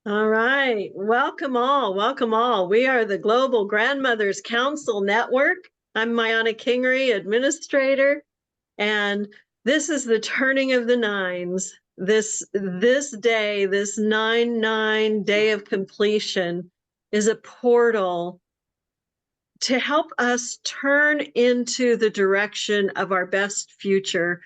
All right. Welcome all. Welcome all. We are the Global Grandmothers Council Network. I'm Mayana Kingery, administrator, and this is the turning of the nines. This day, this 9/9 day of completion, is a portal to help us turn into the direction of our best future.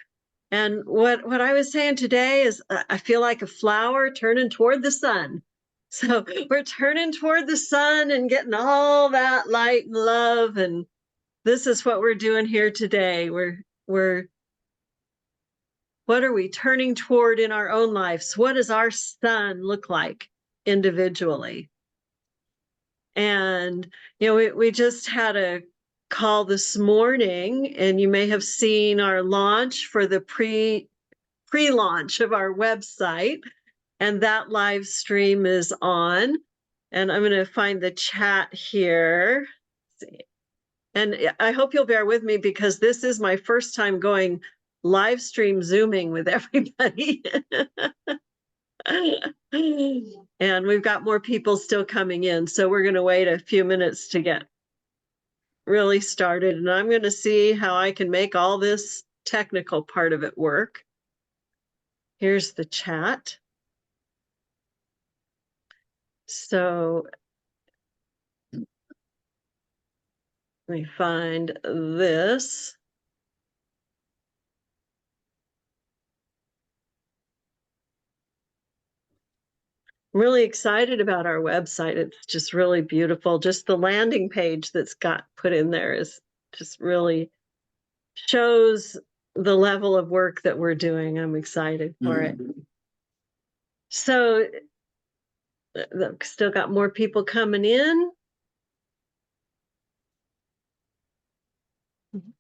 And what I was saying today is I feel like a flower turning toward the sun. So we're turning toward the sun and getting all that light and love. And this is what we're doing here today. What are we turning toward in our own lives? What does our sun look like individually? And, we just had a call this morning, and you may have seen our launch for the pre-launch of our website, and that live stream is on. And I'm going to find the chat here. Let's see. And I hope you'll bear with me because this is my first time going live stream Zooming with everybody. And we've got more people still coming in, so we're going to wait a few minutes to get really started. And I'm going to see how I can make all this technical part of it work. Here's the chat. So let me find this. I'm really excited about our website. It's just really beautiful. Just the landing page that's got put in there is just really shows the level of work that we're doing. I'm excited for it. So still got more people coming in.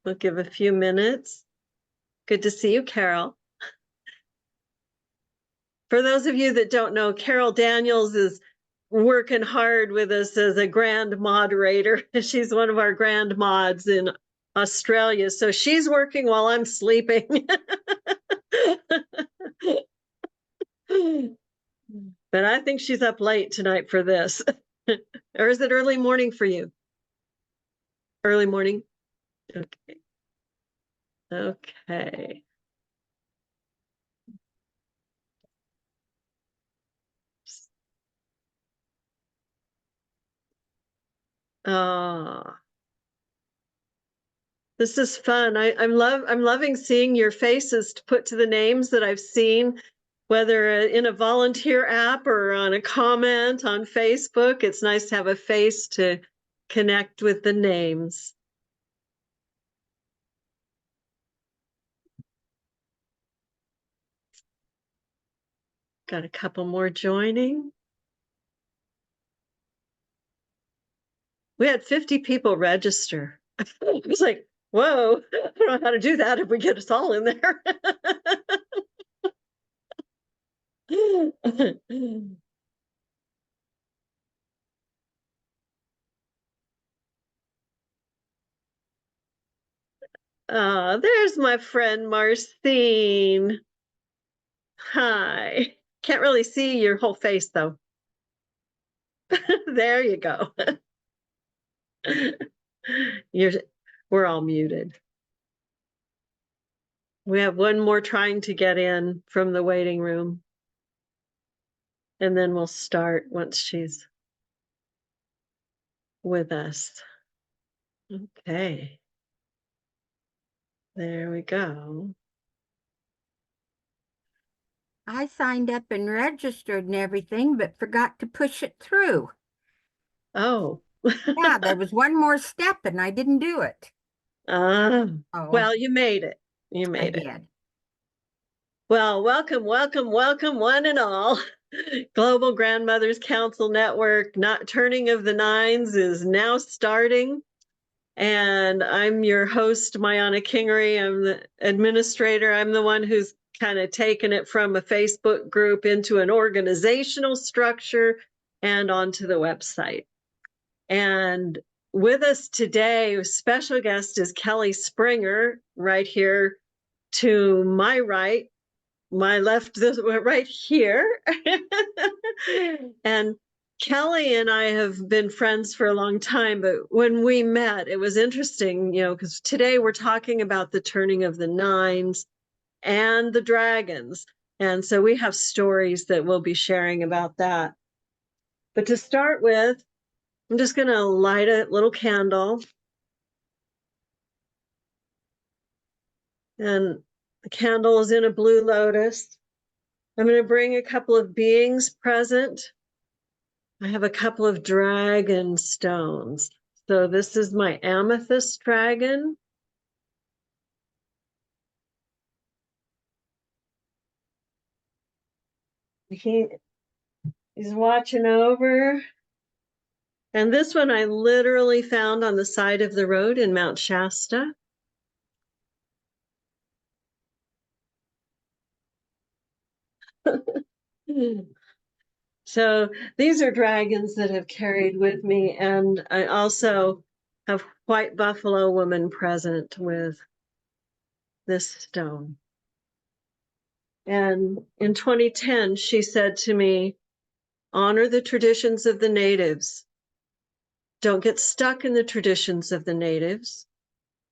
We'll give a few minutes. Good to see you, Carol. For those of you that don't know, Carol Daniels is working hard with us as a grand moderator. She's one of our grand mods in Australia. So she's working while I'm sleeping. But I think she's up late tonight for this. Or is it early morning for you? Early morning? Okay. Okay. This is fun. I'm loving seeing your faces to put to the names that I've seen, whether in a volunteer app or on a comment on Facebook. It's nice to have a face to connect with the names. Got a couple more joining. We had 50 people register. It was like, whoa, I don't know how to do that if we get us all in there. There's my friend Marcine. Hi. Can't really see your whole face though. There you go. We're all muted. We have one more trying to get in from the waiting room. And then we'll start once she's with us. Okay. There we go. I signed up and registered and everything, but forgot to push it through. Oh. Yeah, there was one more step and I didn't do it. Well, you made it. You made it. Did. Well, welcome, welcome, welcome, one and all. Global Grandmothers Council Network, Turning of the Nines is now starting. And I'm your host, Mayana Kingery. I'm the administrator. I'm the one who's kind of taken it from a Facebook group into an organizational structure and onto the website. And with us today, special guest is Kelley Springer, right here to my right. my left this right here. And Kelley and I have been friends for a long time, but when we met, it was interesting, because today we're talking about the turning of the nines and the dragons. And so we have stories that we'll be sharing about that. But to start with, I'm just going to light a little candle. And the candle is in a blue lotus. I'm going to bring a couple of beings present. I have a couple of dragon stones. So this is my amethyst dragon. He's watching over. And this one I literally found on the side of the road in Mount Shasta. So these are dragons that have carried with me. And I also have white buffalo woman present with this stone. And in 2010, she said to me, honor the traditions of the natives. Don't get stuck in the traditions of the natives.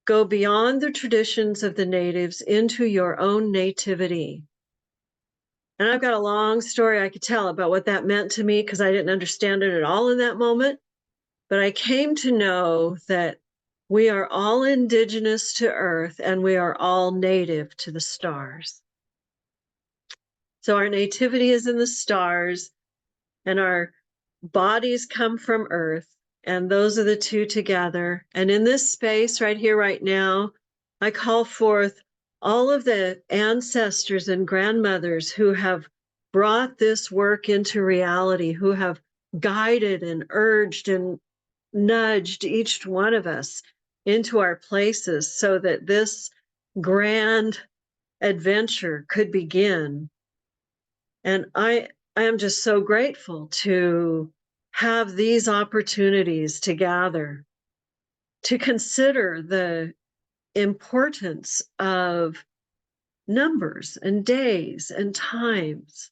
Go beyond the traditions of the natives into your own nativity. And I've got a long story I could tell about what that meant to me because I didn't understand it at all in that moment. But I came to know that we are all indigenous to Earth and we are all native to the stars. So our nativity is in the stars and our bodies come from Earth. And those are the two together. And in this space right here, right now, I call forth all of the ancestors and grandmothers who have brought this work into reality, who have guided and urged and nudged each one of us into our places so that this grand adventure could begin. And I am just so grateful to have these opportunities to gather, to consider the importance of numbers and days and times.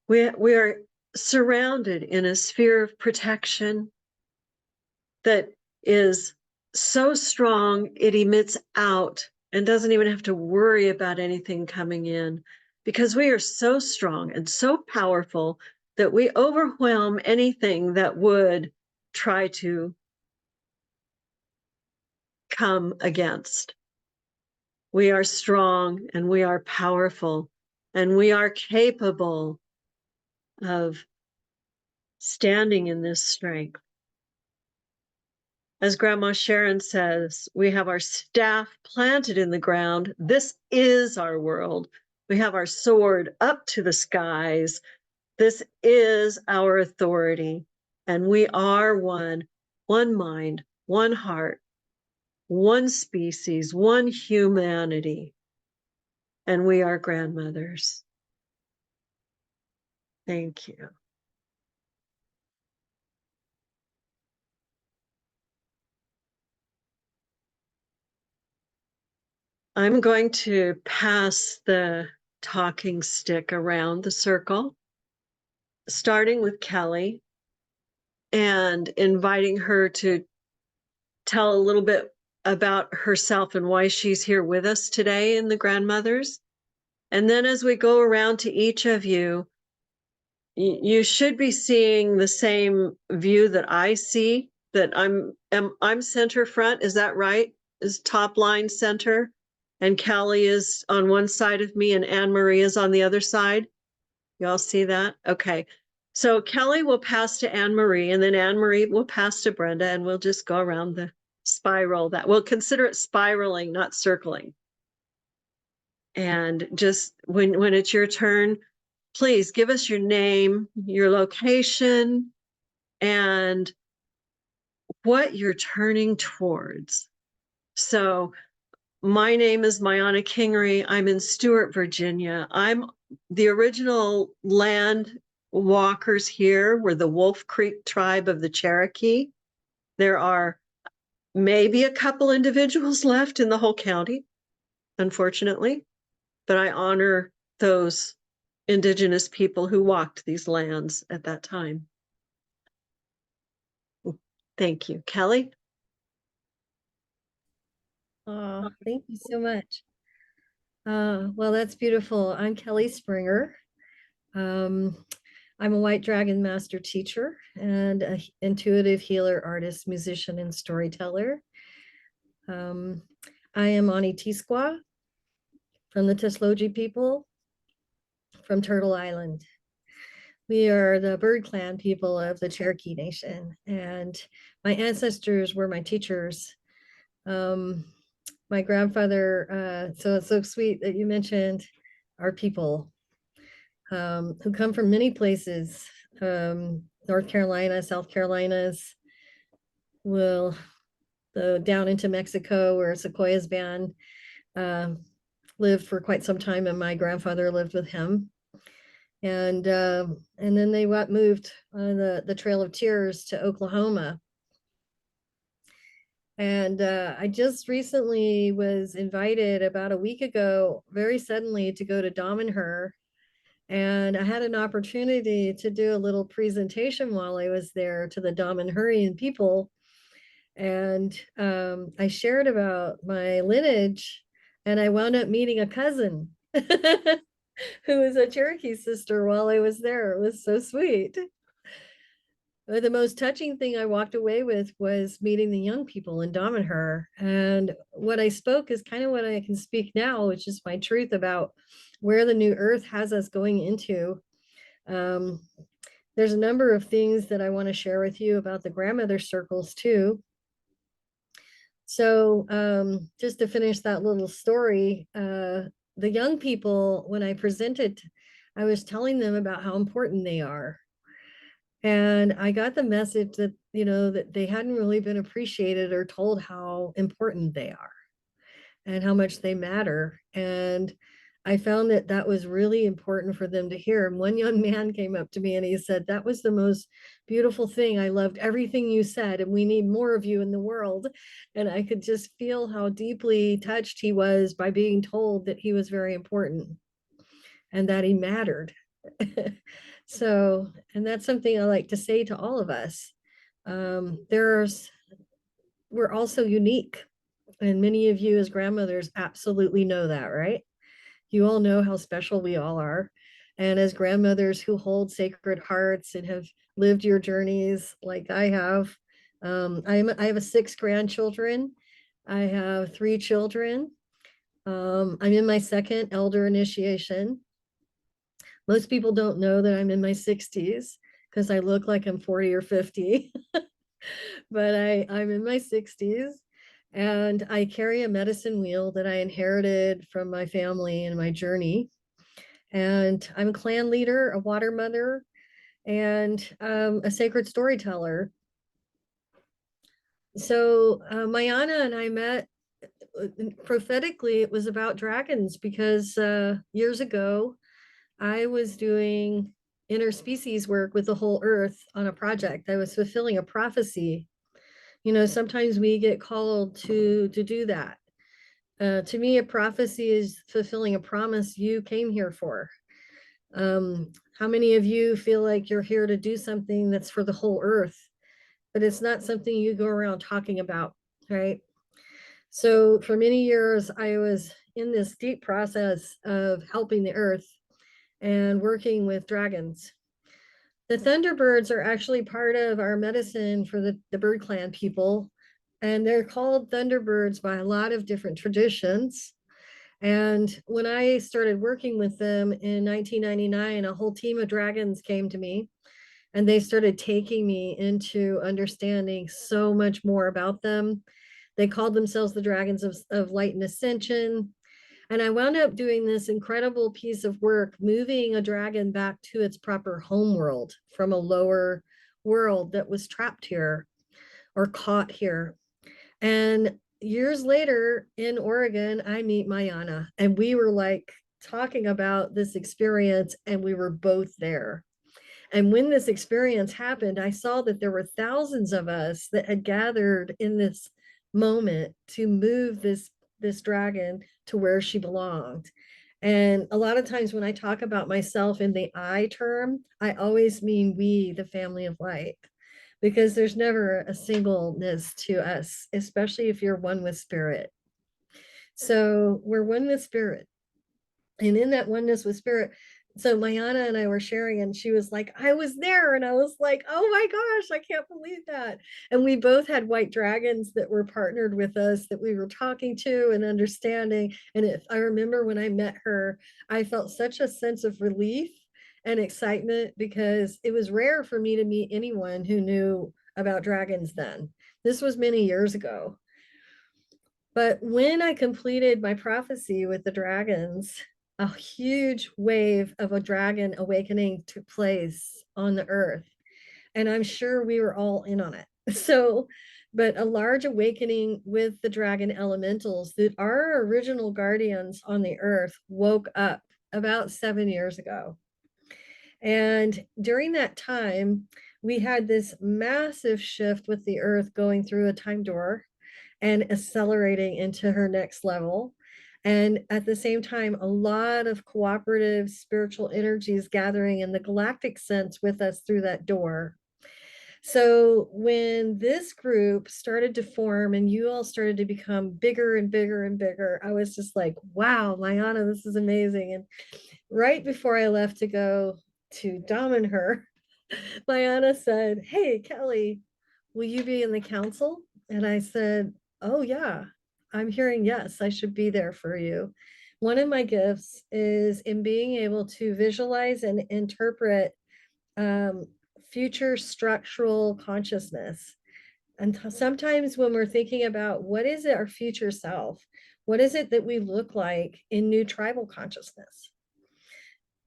We are surrounded in a sphere of protection that is so strong it emits out and doesn't even have to worry about anything coming in because we are so strong and so powerful that we overwhelm anything that would try to come against. We are strong and we are powerful and we are capable of standing in this strength. As Grandma Sharon says, we have our staff planted in the ground. This is our world. We have our sword up to the skies. This is our authority. And we are one mind, one heart, one species, one humanity. And we are grandmothers. Thank you. I'm going to pass the talking stick around the circle, starting with Kelley and inviting her to tell a little bit about herself and why she's here with us today in the grandmothers. And then as we go around to each of you, you should be seeing the same view that I see, that I'm center front. Is that right? Is top line center? And Kelley is on one side of me and Anne Marie is on the other side. Y'all see that? Okay. So Kelley will pass to Anne Marie and then Anne Marie will pass to Brenda and we'll just go around the spiral that we'll consider it spiraling, not circling. And just when it's your turn, please give us your name, your location, and what you're turning towards. So my name is Mayana Kingery. I'm in Stewart, Virginia. I'm the original land walkers here were the Wolf Creek tribe of the Cherokee. There are maybe a couple individuals left in the whole county. unfortunately, but I honor those Indigenous people who walked these lands at that time. Thank you. Kelley? Thank you so much. Well, that's beautiful. I'm Kelley Springer. I'm a White Dragon Master teacher and an intuitive healer, artist, musician, and storyteller. I am Ani Tisqua from the Tisloji people from Turtle Island. We are the Bird Clan people of the Cherokee Nation, and my ancestors were my teachers. My grandfather, so it's so sweet that you mentioned our people who come from many places, North Carolina, South Carolinas, will down into Mexico where Sequoia's band lived for quite some time, and my grandfather lived with him. And then they moved on the Trail of Tears to Oklahoma. And I just recently was invited about a week ago, very suddenly, to go to Damanhur. And I had an opportunity to do a little presentation while I was there to the Damanhurian people. And I shared about my lineage, and I wound up meeting a cousin who was a Cherokee sister while I was there. It was so sweet. But the most touching thing I walked away with was meeting the young people in Damanhur. And what I spoke is kind of what I can speak now, which is my truth about where the new earth has us going into. There's a number of things that I want to share with you about the grandmother circles too. So just to finish that little story, the young people, when I presented, I was telling them about how important they are. And I got the message that, that they hadn't really been appreciated or told how important they are and how much they matter. And I found that that was really important for them to hear. And one young man came up to me and he said, "That was the most beautiful thing. I loved everything you said, and we need more of you in the world." And I could just feel how deeply touched he was by being told that he was very important and that he mattered. So, and that's something I like to say to all of us. We're also unique. And many of you as grandmothers absolutely know that, right? You all know how special we all are. And as grandmothers who hold sacred hearts and have lived your journeys like I have, I have 6 grandchildren. I have 3 children. I'm in my 2nd elder initiation. Most people don't know that I'm in my 60s because I look like I'm 40 or 50, but I'm in my 60s. And I carry a medicine wheel that I inherited from my family and my journey. And I'm a clan leader, a water mother, and a sacred storyteller. So Mayana and I met prophetically. It was about dragons because years ago, I was doing interspecies work with the whole earth on a project. I was fulfilling a prophecy. Sometimes we get called to do that. To me, a prophecy is fulfilling a promise you came here for. How many of you feel like you're here to do something that's for the whole earth, but it's not something you go around talking about, right? So for many years, I was in this deep process of helping the earth and working with dragons. The Thunderbirds are actually part of our medicine for the Bird Clan people, and they're called Thunderbirds by a lot of different traditions. And when I started working with them in 1999, a whole team of dragons came to me, and they started taking me into understanding so much more about them. They called themselves the Dragons of Light and Ascension. And I wound up doing this incredible piece of work, moving a dragon back to its proper home world from a lower world that was trapped here or caught here. And years later in Oregon, I meet Mayana, and we were like talking about this experience, and we were both there. And when this experience happened, I saw that there were thousands of us that had gathered in this moment to move this this dragon to where she belonged. And a lot of times when I talk about myself in the I term, I always mean we, the family of light, because there's never a singleness to us, especially if you're one with spirit. So we're one with spirit. And in that oneness with spirit, so Mayana and I were sharing, and she was like, I was there. And I was like, oh my gosh, I can't believe that. And we both had white dragons that were partnered with us that we were talking to and understanding. And if I remember when I met her, I felt such a sense of relief and excitement, because it was rare for me to meet anyone who knew about dragons then. This was many years ago. But when I completed my prophecy with the dragons, a huge wave of a dragon awakening took place on the earth. And I'm sure we were all in on it. So, but a large awakening with the dragon elementals that our original guardians on the earth woke up about 7 years ago. And during that time, we had this massive shift with the earth going through a time door and accelerating into her next level. And at the same time, a lot of cooperative spiritual energies gathering in the galactic sense with us through that door. So when this group started to form and you all started to become bigger and bigger and bigger, I was just like, wow, Mayana, this is amazing. And right before I left to go to Dom her, Mayana said, hey, Kelley, will you be in the council? And I said, oh yeah, I'm hearing yes, I should be there for you. One of my gifts is in being able to visualize and interpret future structural consciousness. And sometimes when we're thinking about what is it, our future self, what is it that we look like in new tribal consciousness?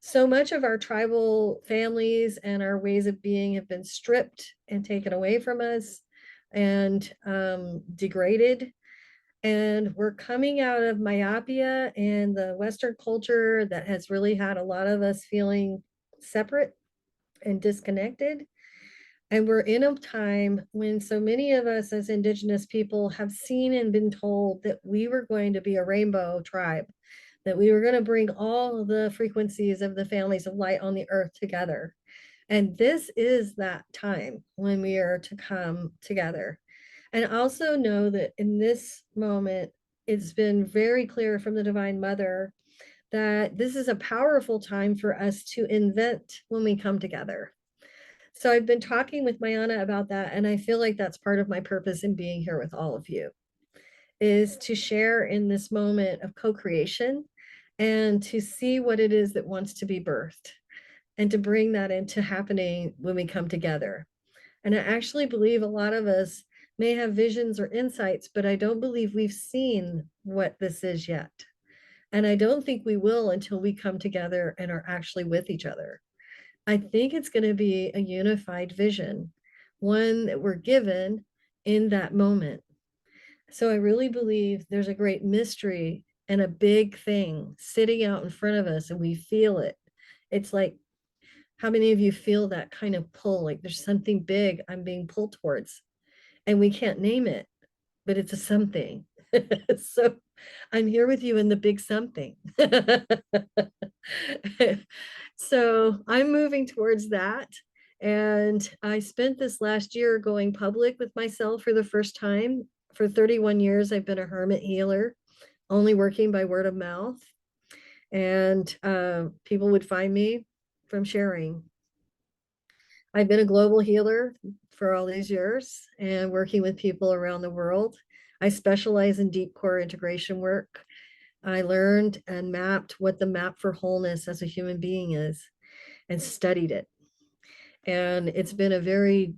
So much of our tribal families and our ways of being have been stripped and taken away from us and degraded. And we're coming out of myopia and the Western culture that has really had a lot of us feeling separate and disconnected. And we're in a time when so many of us as Indigenous people have seen and been told that we were going to be a rainbow tribe, that we were going to bring all the frequencies of the families of light on the earth together. And this is that time when we are to come together. And also know that in this moment, it's been very clear from the Divine Mother that this is a powerful time for us to invent when we come together. So I've been talking with Mayana about that, and I feel like that's part of my purpose in being here with all of you, is to share in this moment of co-creation and to see what it is that wants to be birthed and to bring that into happening when we come together. And I actually believe a lot of us may have visions or insights, but I don't believe we've seen what this is yet. And I don't think we will until we come together and are actually with each other. I think it's going to be a unified vision, one that we're given in that moment. So I really believe there's a great mystery and a big thing sitting out in front of us, and we feel it. It's like, how many of you feel that kind of pull? Like there's something big I'm being pulled towards, and we can't name it, but it's a something. So I'm here with you in the big something. So I'm moving towards that. And I spent this last year going public with myself for the first time. For 31 years, I've been a hermit healer, only working by word of mouth. And people would find me from sharing. I've been a global healer for all these years and working with people around the world. I specialize in deep core integration work. I learned and mapped what the map for wholeness as a human being is and studied it. And it's been a very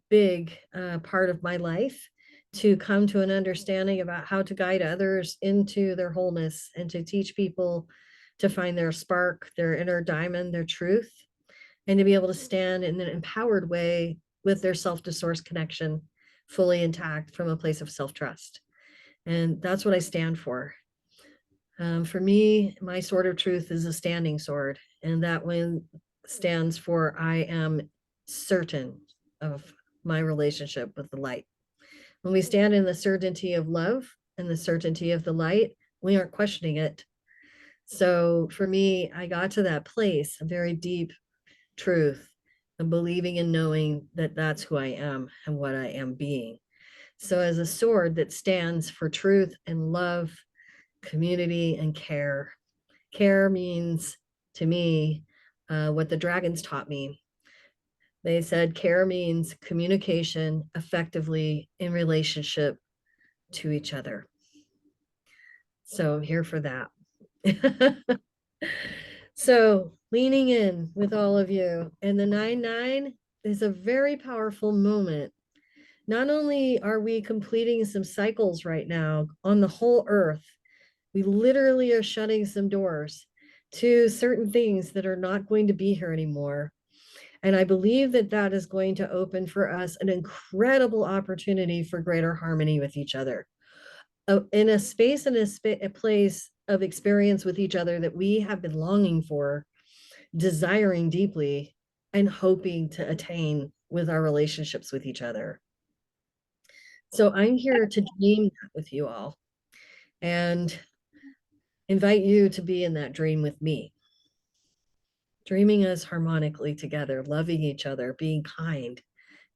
big part of my life to come to an understanding about how to guide others into their wholeness and to teach people to find their spark, their inner diamond, their truth, and to be able to stand in an empowered way with their self to source connection fully intact from a place of self-trust. And that's what I stand for. For me, my sword of truth is a standing sword, and that one stands for I am certain of my relationship with the light. When we stand in the certainty of love and the certainty of the light, we aren't questioning it. So for me, I got to that place, a very deep truth, and believing and knowing that that's who I am and what I am being. So as a sword that stands for truth and love, community and care. Care means to me what the dragons taught me. They said care means communication effectively in relationship to each other. So I'm here for that. So leaning in with all of you, and the 9-9 is a very powerful moment. Not only are we completing some cycles right now on the whole earth, we literally are shutting some doors to certain things that are not going to be here anymore. And I believe that that is going to open for us an incredible opportunity for greater harmony with each other. In a space and a place of experience with each other that we have been longing for, desiring deeply, and hoping to attain with our relationships with each other. So I'm here to dream that with you all and invite you to be in that dream with me. Dreaming us harmonically together, loving each other, being kind,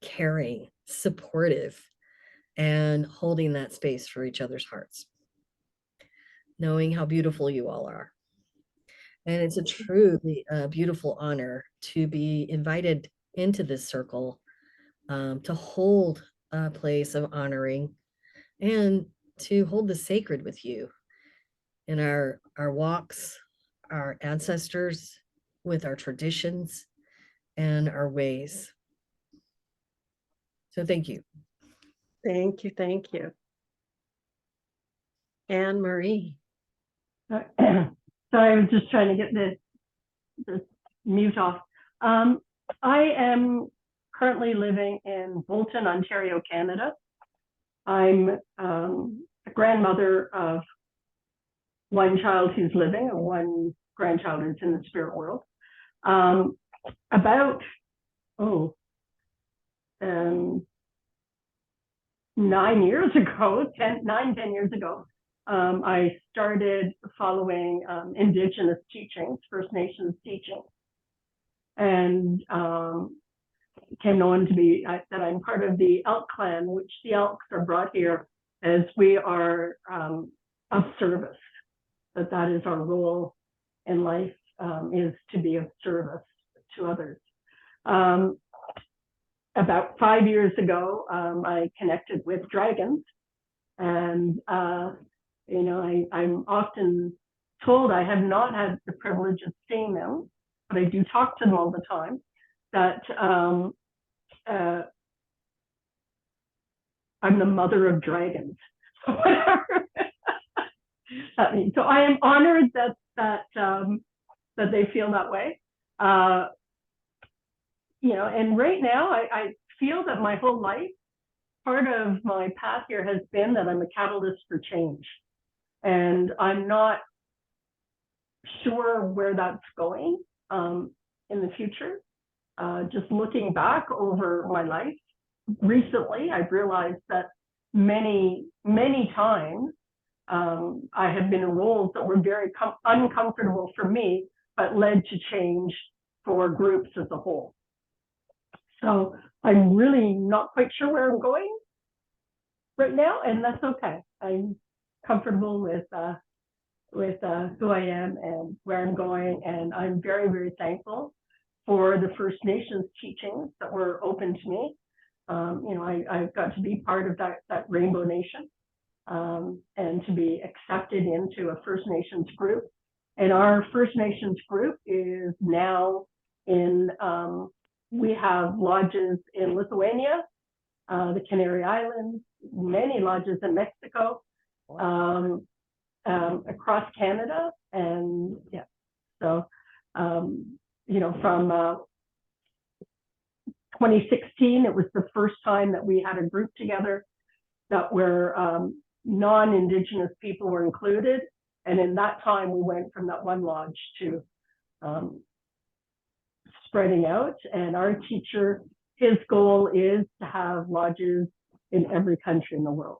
caring, supportive, and holding that space for each other's hearts. Knowing how beautiful you all are. And it's a truly beautiful honor to be invited into this circle, to hold a place of honoring and to hold the sacred with you in our walks, our ancestors, with our traditions and our ways. So thank you. Thank you. Thank you. Anne Marie. So I was just trying to get this mute off. I am currently living in Bolton, Ontario, Canada. I'm a grandmother of one child who's living and one grandchild who's in the spirit world. About 9 years ago, 10 years ago, I started following Indigenous teachings, First Nations teachings, and came known to be that I'm part of the Elk clan, which the Elks are brought here as we are of service. That is our role in life, is to be of service to others. About 5 years ago, I connected with dragons, and I'm often told, I have not had the privilege of seeing them, but I do talk to them all the time, that I'm the mother of dragons. That means. So I am honored that they feel that way. And right now I feel that my whole life, part of my path here has been that I'm a catalyst for change. And I'm not sure where that's going in the future. Just looking back over my life, recently I've realized that many, many times I have been in roles that were very uncomfortable for me, but led to change for groups as a whole. So I'm really not quite sure where I'm going right now, and that's okay. I'm comfortable with who I am and where I'm going, and I'm very, very thankful for the First Nations teachings that were open to me. I've got to be part of that Rainbow Nation, and to be accepted into a First Nations group. And our First Nations group is now in, we have lodges in Lithuania, the Canary Islands, many lodges in Mexico, across Canada. And yeah, so, from 2016, it was the first time that we had a group together that were non-Indigenous people were included. And in that time, we went from that one lodge to spreading out. And our teacher, his goal is to have lodges in every country in the world.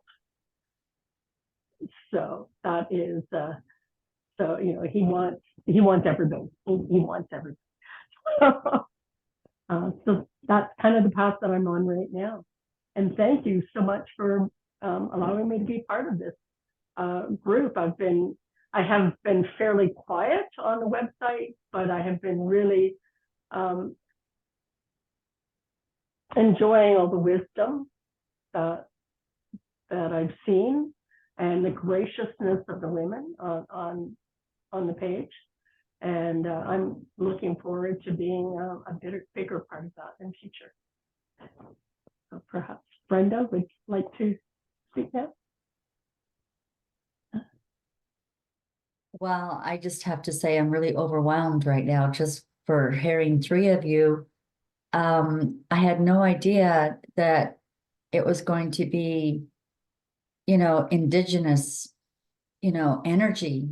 So that is, so, you know, he wants everything. He wants everything. So that's kind of the path that I'm on right now. And thank you so much for allowing me to be part of this group. I have been fairly quiet on the website, but I have been really enjoying all the wisdom that I've seen and the graciousness of the women on the page. And I'm looking forward to being a bigger part of that in the future. So perhaps Brenda would like to speak now. Well, I just have to say I'm really overwhelmed right now just for hearing three of you. I had no idea that it was going to be, indigenous, energy.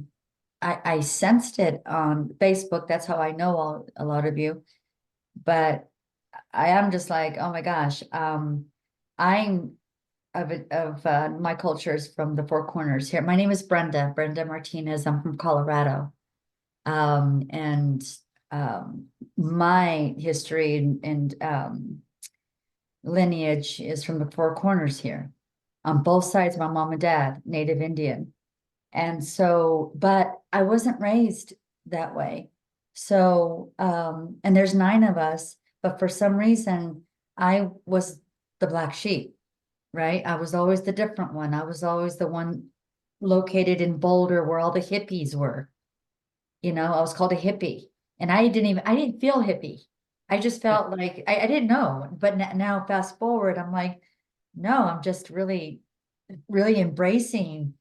I sensed it on Facebook. That's how I know a lot of you. But I am just like, oh my gosh. I'm my culture is from the Four Corners here. My name is Brenda Martinez. I'm from Colorado. And my history and lineage is from the Four Corners here. On both sides, my mom and dad, Native Indian. And so, but I wasn't raised that way. So, and there's 9 of us, but for some reason, I was the black sheep, right? I was always the different one. I was always the one located in Boulder where all the hippies were. I was called a hippie, and I didn't feel hippie. I just felt like I didn't know. But now fast forward, I'm like, no, I'm just really, really embracing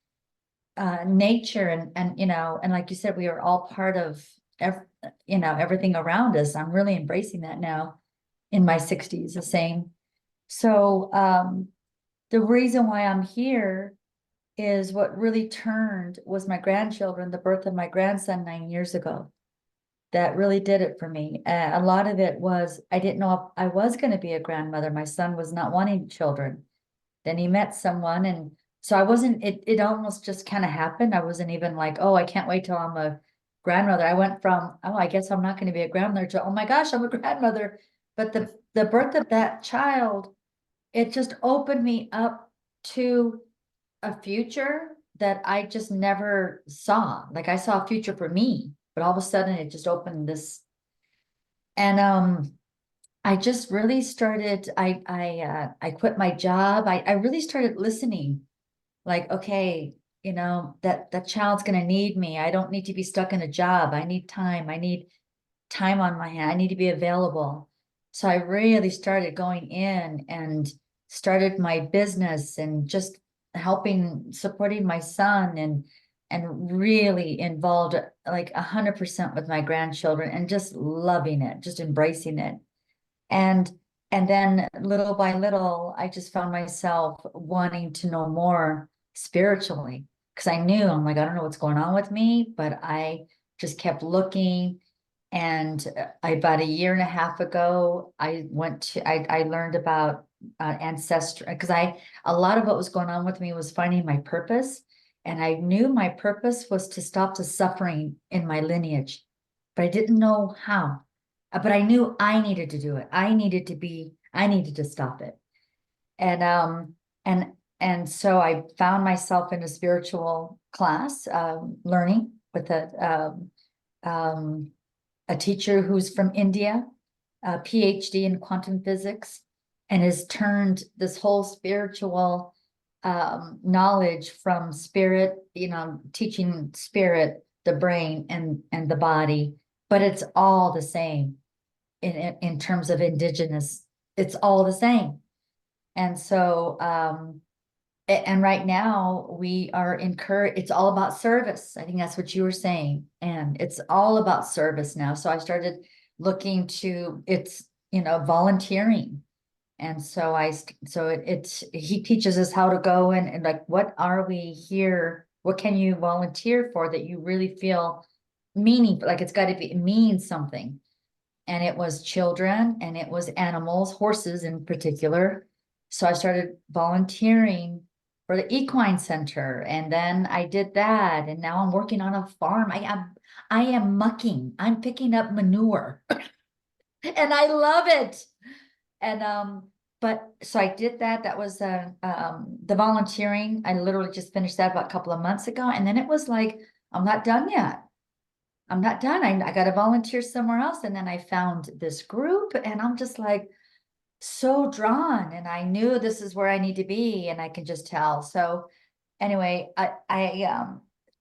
nature and and like you said, we are all part of everything around us. I'm really embracing that now in my 60s, the same. So the reason why I'm here is what really turned was my grandchildren, the birth of my grandson 9 years ago. That really did it for me. A lot of it was, I didn't know if I was going to be a grandmother. My son was not wanting children. Then he met someone, and so I wasn't, it almost just kind of happened. I wasn't even like, oh, I can't wait till I'm a grandmother. I went from, oh, I guess I'm not going to be a grandmother to, oh my gosh, I'm a grandmother. But the birth of that child, it just opened me up to a future that I just never saw. Like I saw a future for me, but all of a sudden it just opened this. And I just really started, I quit my job. I really started listening. Like, okay, that child's gonna need me. I don't need to be stuck in a job. I need time. I need time on my hand. I need to be available. So I really started going in and started my business and just supporting my son and really involved like 100% with my grandchildren and just loving it, just embracing it. And then little by little, I just found myself wanting to know more spiritually because I knew I'm like, I don't know what's going on with me, but I just kept looking. And about a year and a half ago, I learned about ancestry because a lot of what was going on with me was finding my purpose. And I knew my purpose was to stop the suffering in my lineage, but I didn't know how. But I knew I needed to do it. I needed to stop it. And so I found myself in a spiritual class, learning with a teacher who's from India, a PhD in quantum physics, and has turned this whole spiritual knowledge from spirit, teaching spirit, the brain and the body, but it's all the same in terms of indigenous, it's all the same. And so, and right now we are encouraged, it's all about service. I think that's what you were saying. And it's all about service now. So I started looking to, it's, volunteering. And so he teaches us how to go and like, what are we here? What can you volunteer for that you really feel meaningful? Like it's got to mean something. And it was children and it was animals, horses in particular. So I started volunteering for the equine center. And then I did that. And now I'm working on a farm. I am mucking. I'm picking up manure and I love it. And, but so I did that. That was, the volunteering. I literally just finished that about a couple of months ago. And then it was like, I'm not done yet. I'm not done. I got to volunteer somewhere else. And then I found this group and I'm just like so drawn, and I knew this is where I need to be, and I can just tell. So anyway,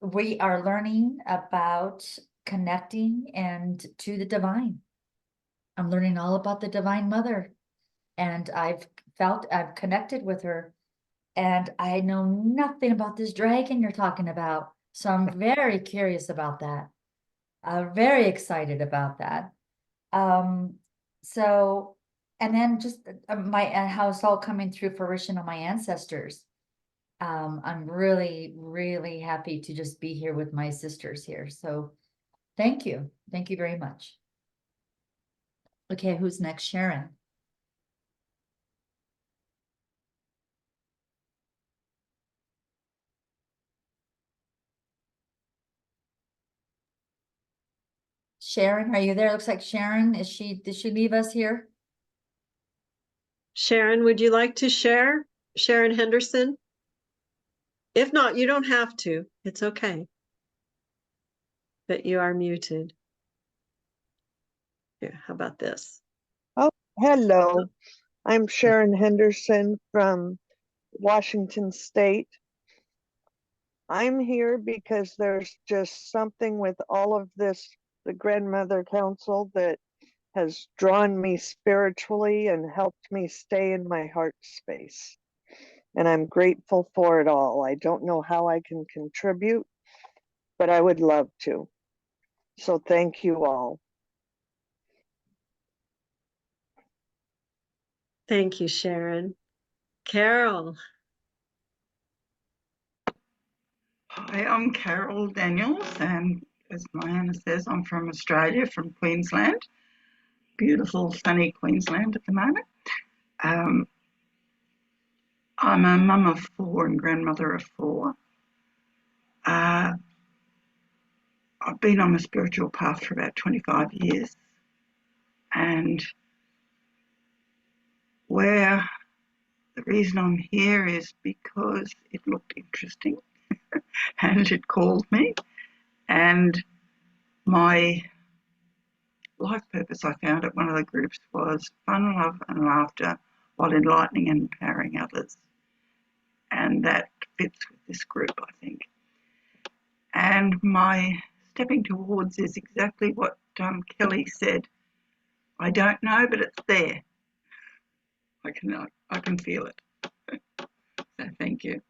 we are learning about connecting and to the divine. I'm learning all about the Divine Mother, and I've connected with her, and I know nothing about this dragon you're talking about. So I'm very curious about that. I'm very excited about that. So, and then just how it's all coming through fruition on my ancestors. I'm really, really happy to just be here with my sisters here. So thank you. Thank you very much. Okay, who's next? Sharon. Sharon, are you there? Looks like Sharon. Did she leave us here? Sharon, would you like to share? Sharon Henderson? If not, you don't have to. It's okay. But you are muted. Here, how about this? Oh, hello. I'm Sharon Henderson from Washington State. I'm here because there's just something with all of this, the Grandmother Council, that has drawn me spiritually and helped me stay in my heart space. And I'm grateful for it all. I don't know how I can contribute, but I would love to. So thank you all. Thank you, Sharon. Carol. Hi, I'm Carol Daniels, and as Mayana says, I'm from Australia, from Queensland. Beautiful, sunny Queensland at the moment. I'm a mum of 4 and grandmother of 4. I've been on a spiritual path for about 25 years, and the reason I'm here is because it looked interesting and it called me, and my life purpose I found at one of the groups was fun, love and laughter while enlightening and empowering others. And that fits with this group, I think. And my stepping towards is exactly what Kelley said. I don't know, but it's there. I can feel it. So thank you.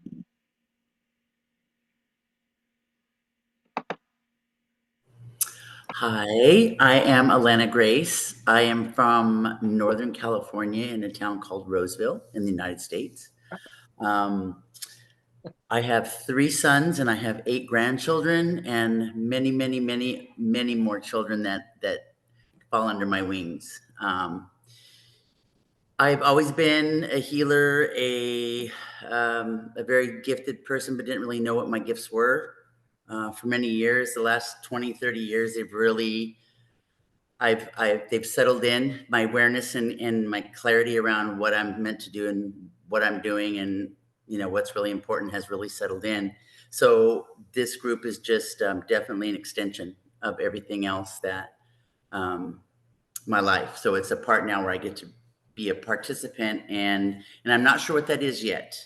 Hi, I am Alana Grace. I am from Northern California in a town called Roseville in the United States. I have 3 sons and I have 8 grandchildren and many, many, many, many more children that fall under my wings. I've always been a healer, a very gifted person, but didn't really know what my gifts were. For many years, the last 20, 30 years, they've settled in my awareness and my clarity around what I'm meant to do and what I'm doing, and what's really important has really settled in. So this group is just definitely an extension of everything else that my life. So it's a part now where I get to be a participant, and I'm not sure what that is yet.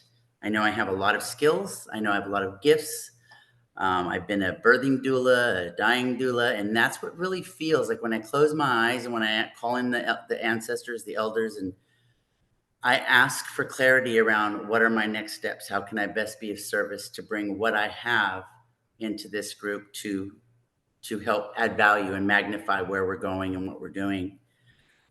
I know I have a lot of skills. I know I have a lot of gifts. I've been a birthing doula, a dying doula, and that's what really feels like when I close my eyes and when I call in the ancestors, the elders, and I ask for clarity around what are my next steps? How can I best be of service to bring what I have into this group to help add value and magnify where we're going and what we're doing.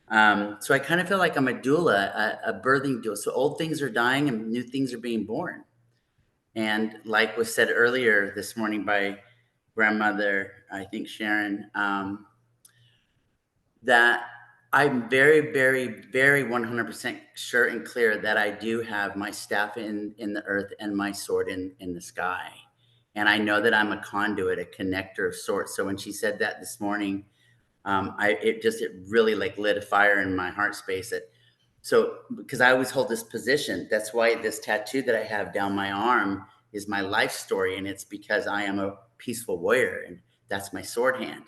So I kind of feel like I'm a doula, a birthing doula. So old things are dying and new things are being born. And like was said earlier this morning by grandmother, I think Sharon, that I'm very, very, very 100% sure and clear that I do have my staff in the earth and my sword in the sky. And I know that I'm a conduit, a connector of sorts. So when she said that this morning, it really like lit a fire in my heart space. So because I always hold this position, that's why this tattoo that I have down my arm is my life story. And it's because I am a peaceful warrior, and that's my sword hand.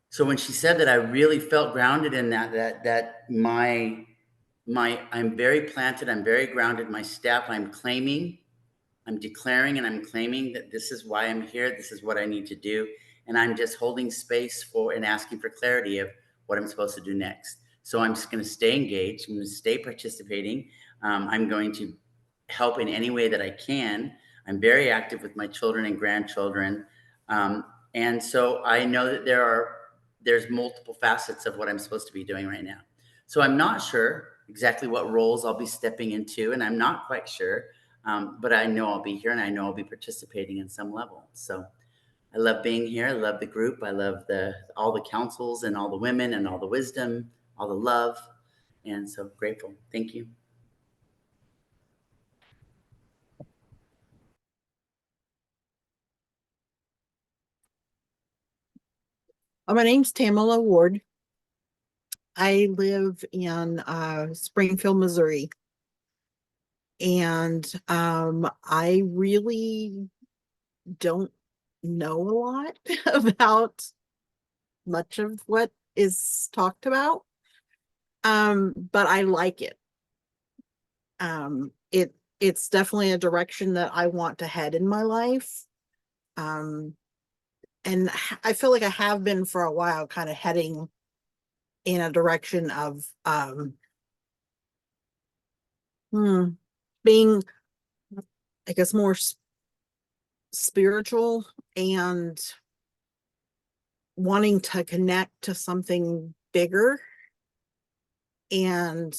So when she said that, I really felt grounded in that I'm very planted, I'm very grounded. My staff, I'm declaring and I'm claiming that this is why I'm here. This is what I need to do. And I'm just holding space for and asking for clarity of what I'm supposed to do next. So I'm just going to stay engaged. I'm going to stay participating. I'm going to help in any way that I can. I'm very active with my children and grandchildren. And so I know that there's multiple facets of what I'm supposed to be doing right now. So I'm not sure exactly what roles I'll be stepping into, and I'm not quite sure, but I know I'll be here, and I know I'll be participating in some level. So I love being here. I love the group. I love all the councils and all the women and all the wisdom, all the love, and so grateful. Thank you. My name's Tamala Ward. I live in Springfield, Missouri. And I really don't know a lot about much of what is talked about. But I like it. It's definitely a direction that I want to head in my life. And I feel like I have been for a while, kind of heading in a direction of being, I guess, more spiritual and wanting to connect to something bigger and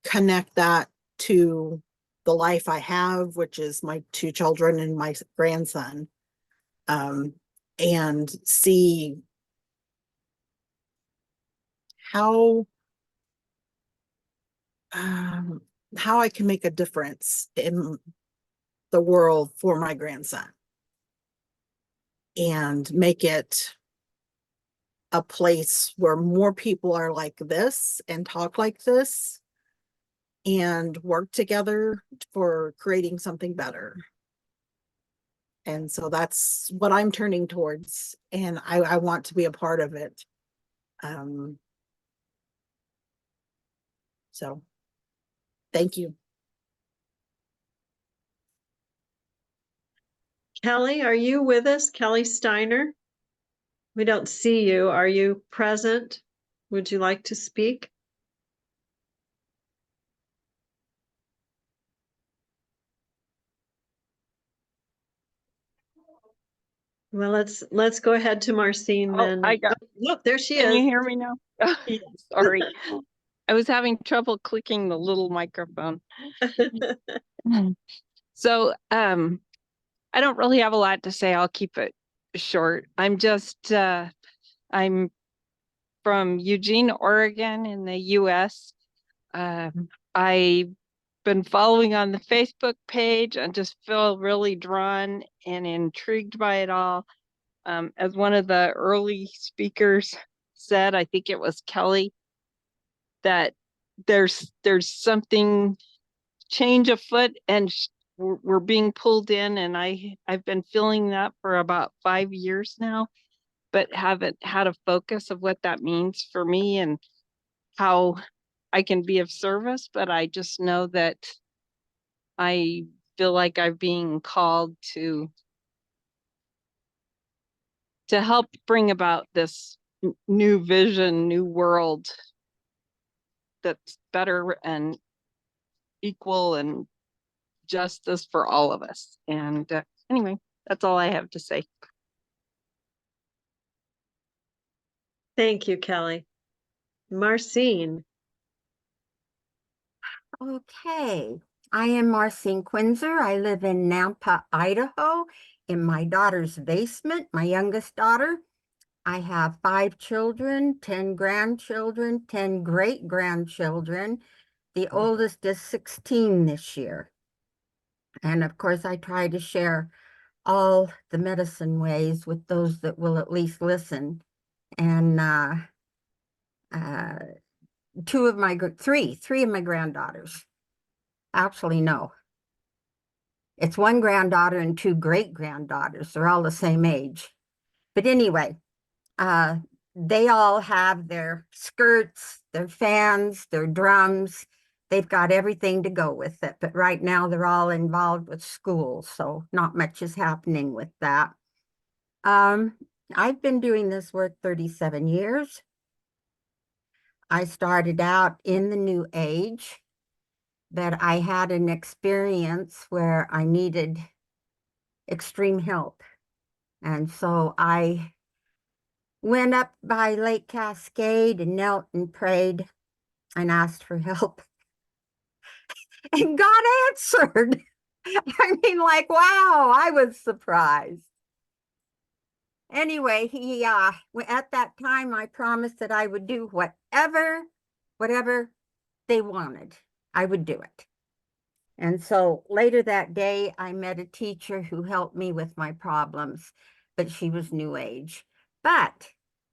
connect that to the life I have, which is my 2 children and my grandson, and see how I can make a difference in the world for my grandson and make it a place where more people are like this and talk like this and work together for creating something better. And so that's what I'm turning towards, and I want to be a part of it. So thank you. Kelley, are you with us? Kelley Steiner? We don't see you. Are you present? Would you like to speak? Well, let's go ahead to Marcine then. Look, there she is. Can you hear me now? Sorry. I was having trouble clicking the little microphone. So I don't really have a lot to say. I'll keep it short. I'm from Eugene, Oregon in the US. I've been following on the Facebook page and just feel really drawn and intrigued by it all. As one of the early speakers said, I think it was Kelley, that there's something change afoot, and we're being pulled in, and I've been feeling that for about 5 years now, but haven't had a focus of what that means for me and how I can be of service. But I just know that I feel like I'm being called to help bring about this new vision, new world that's better and equal and justice for all of us. And anyway, that's all I have to say. Thank you, Kelley. Marcine. Okay, I am Marcine Quinzer. I live in Nampa, Idaho, in my daughter's basement, my youngest daughter. I have 5 children, 10 grandchildren, 10 great-grandchildren. The oldest is 16 this year. And of course, I try to share all the medicine ways with those that will at least listen. And three of my granddaughters. Actually, no. It's 1 granddaughter and 2 great-granddaughters. They're all the same age. But anyway, they all have their skirts, their fans, their drums. They've got everything to go with it. But right now they're all involved with school, so not much is happening with that. I've been doing this work 37 years. I started out in the New Age, but I had an experience where I needed extreme help. And so I went up by Lake Cascade and knelt and prayed and asked for help. And God answered. I mean, like, wow, I was surprised. Anyway, at that time, I promised that I would do whatever they wanted, I would do it. And so later that day, I met a teacher who helped me with my problems, but she was New Age. But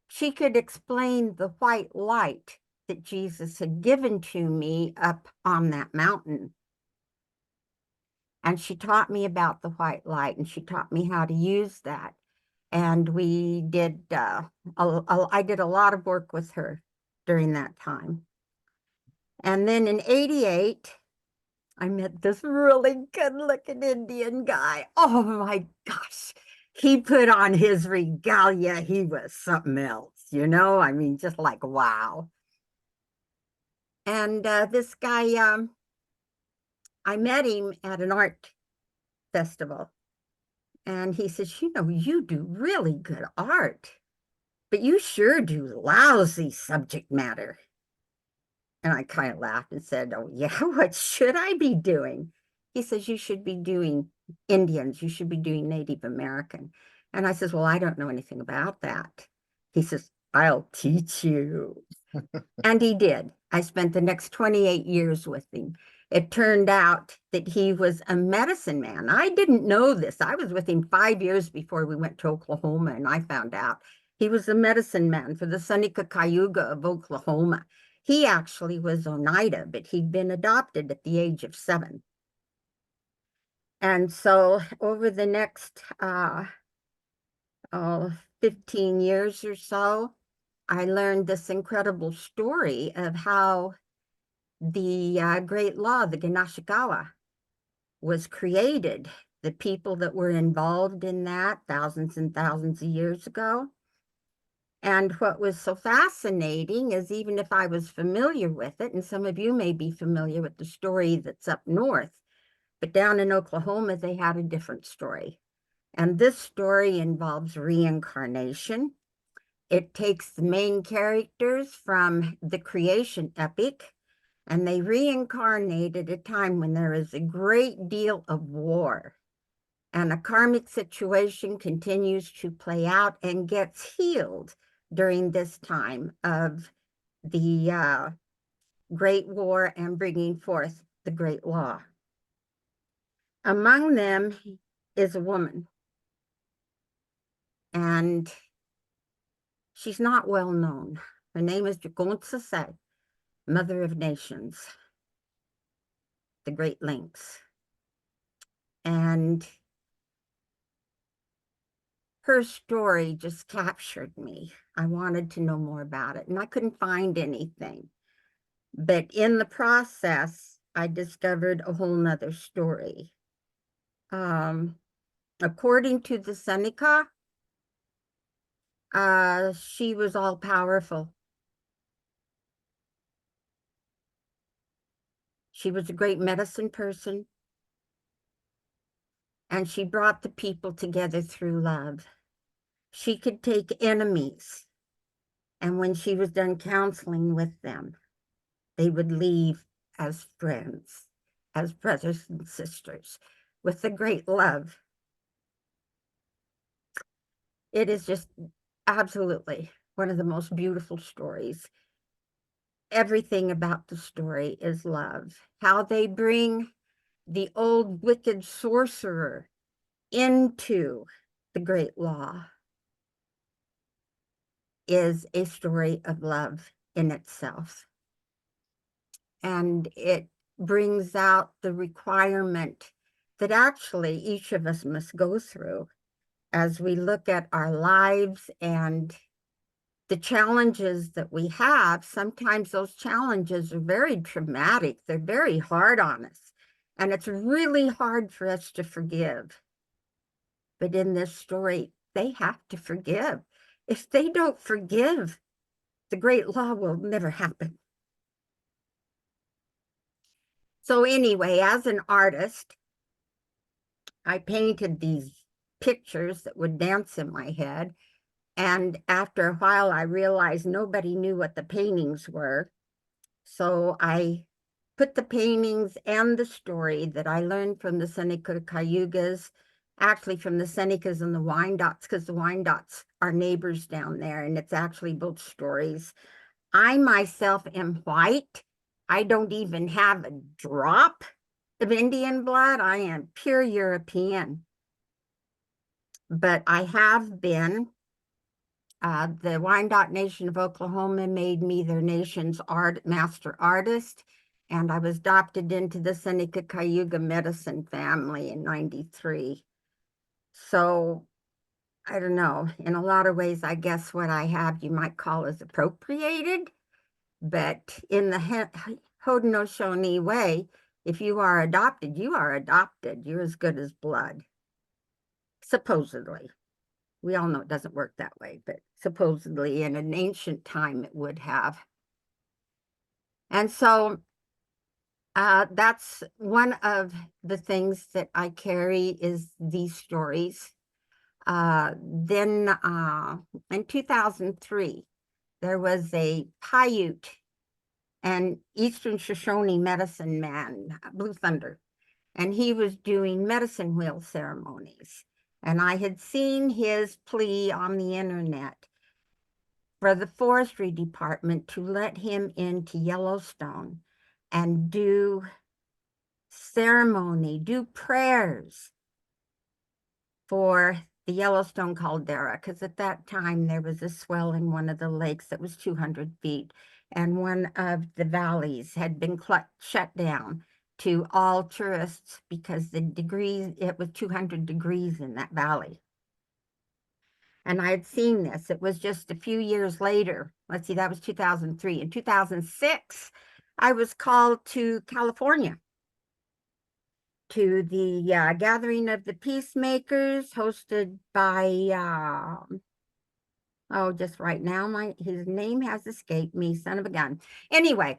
she could explain the white light that Jesus had given to me up on that mountain. And she taught me about the white light, and she taught me how to use that. And we did, I did a lot of work with her during that time. And then in '88, I met this really good-looking Indian guy. Oh my gosh. He put on his regalia. He was something else, you know? I mean, just like, wow. And this guy, I met him at an art festival. And he says, you know, you do really good art, but you sure do lousy subject matter. And I kind of laughed and said, oh, yeah, what should I be doing? He says, you should be doing Indians. You should be doing Native American. And I says, well, I don't know anything about that. He says, I'll teach you. And he did. I spent the next 28 years with him. It turned out that he was a medicine man. I didn't know this. I was with him 5 years before we went to Oklahoma, and I found out he was a medicine man for the Seneca Cayuga of Oklahoma. He actually was Oneida, but he'd been adopted at the age of 7. And so over the next 15 years or so, I learned this incredible story of how the Great Law, the Ganashikawa, was created. The people that were involved in that thousands and thousands of years ago. And what was so fascinating is, even if I was familiar with it, and some of you may be familiar with the story that's up north, but down in Oklahoma, they had a different story. And this story involves reincarnation. It takes the main characters from the creation epic, and they reincarnate at a time when there is a great deal of war. And a karmic situation continues to play out and gets healed during this time of the Great War and bringing forth the Great Law. Among them is a woman. And she's not well known. Her name is Jugontsase, Mother of Nations, the Great Lynx. And her story just captured me. I wanted to know more about it, and I couldn't find anything. But in the process, I discovered a whole nother story. According to the Seneca, she was all powerful. She was a great medicine person, and she brought the people together through love. She could take enemies, and when she was done counseling with them, they would leave as friends, as brothers and sisters, with the great love. It is just Absolutely. One of the most beautiful stories. Everything about the story is love. How they bring the old wicked sorcerer into the great law is a story of love in itself. And it brings out the requirement that actually each of us must go through as we look at our lives and the challenges that we have. Sometimes those challenges are very traumatic. They're very hard on us. And it's really hard for us to forgive. But in this story, they have to forgive. If they don't forgive, the great law will never happen. So anyway, as an artist, I painted these pictures that would dance in my head. And after a while, I realized nobody knew what the paintings were. So I put the paintings and the story that I learned from the Seneca Cayugas, actually from the Senecas and the Wyandottes, because the Wyandottes are neighbors down there, and it's actually both stories. I myself am white. I don't even have a drop of Indian blood. I am pure European. But I have been, the Wyandotte Nation of Oklahoma made me their nation's master artist, and I was adopted into the Seneca Cayuga medicine family in '93. So I don't know, in a lot of ways, I guess what I have you might call as appropriated, but in the Haudenosaunee way, if you are adopted, you are adopted. You're as good as blood, supposedly. We all know it doesn't work that way, but supposedly in an ancient time it would have. And so that's one of the things that I carry is these stories. Then in 2003, there was a Paiute and Eastern Shoshone medicine man, Blue Thunder, and he was doing medicine wheel ceremonies. And I had seen his plea on the internet for the forestry department to let him into Yellowstone and do ceremony, do prayers for the Yellowstone caldera, because at that time there was a swell in one of the lakes that was 200 feet, and one of the valleys had been shut down to all tourists because the degrees, it was 200 degrees in that valley. And I had seen this. It was just a few years later. Let's see, that was 2003. In 2006, I was called to California to the gathering of the peacemakers hosted by, oh, just right now, his name has escaped me, son of a gun. Anyway,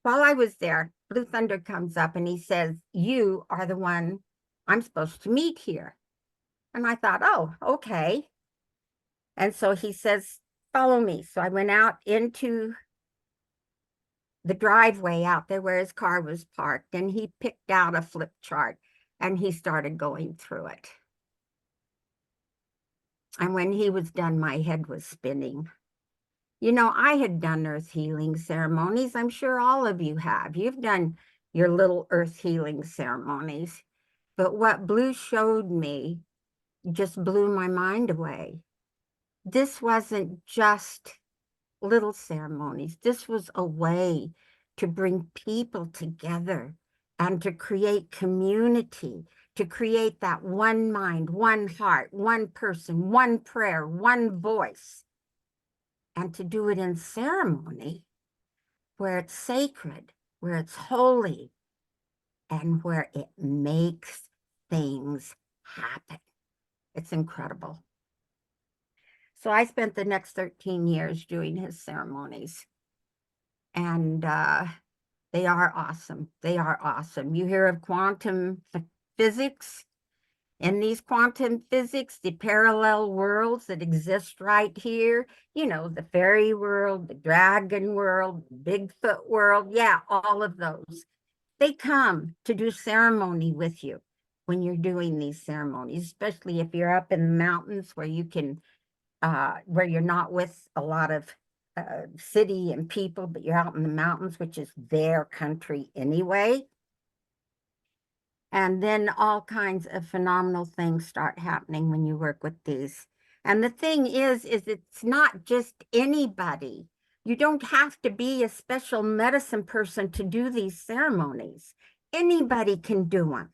while I was there, Blue Thunder comes up and he says, "You are the one I'm supposed to meet here." And I thought, oh, okay. And so he says, "Follow me." So I went out into the driveway out there where his car was parked, and he picked out a flip chart and he started going through it. And when he was done, my head was spinning. You know, I had done earth healing ceremonies. I'm sure all of you have. You've done your little earth healing ceremonies. But what Blue showed me just blew my mind away. This wasn't just little ceremonies. This was a way to bring people together and to create community, to create that one mind, one heart, one person, one prayer, one voice, and to do it in ceremony where it's sacred, where it's holy, and where it makes things happen. It's incredible. So I spent the next 13 years doing his ceremonies. And they are awesome. They are awesome. You hear of quantum physics? In these quantum physics, the parallel worlds that exist right here, you know, the fairy world, the dragon world, the Bigfoot world, yeah, all of those. They come to do ceremony with you when you're doing these ceremonies, especially if you're up in the mountains where you can where you're not with a lot of city and people, but you're out in the mountains, which is their country anyway. And then all kinds of phenomenal things start happening when you work with these. And the thing is it's not just anybody. You don't have to be a special medicine person to do these ceremonies. Anybody can do them.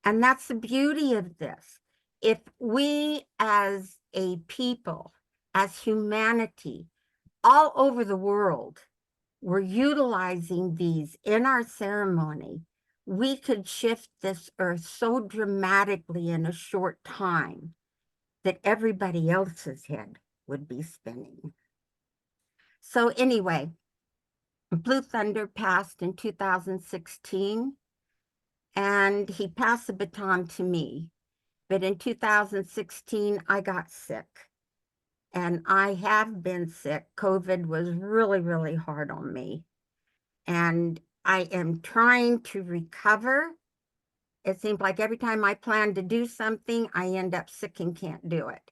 And that's the beauty of this. If we as a people, as humanity, all over the world, were utilizing these in our ceremony, we could shift this earth so dramatically in a short time that everybody else's head would be spinning. So anyway, Blue Thunder passed in 2016, and he passed the baton to me. But in 2016, I got sick. And I have been sick. COVID was really, really hard on me. And I am trying to recover. It seems like every time I plan to do something, I end up sick and can't do it.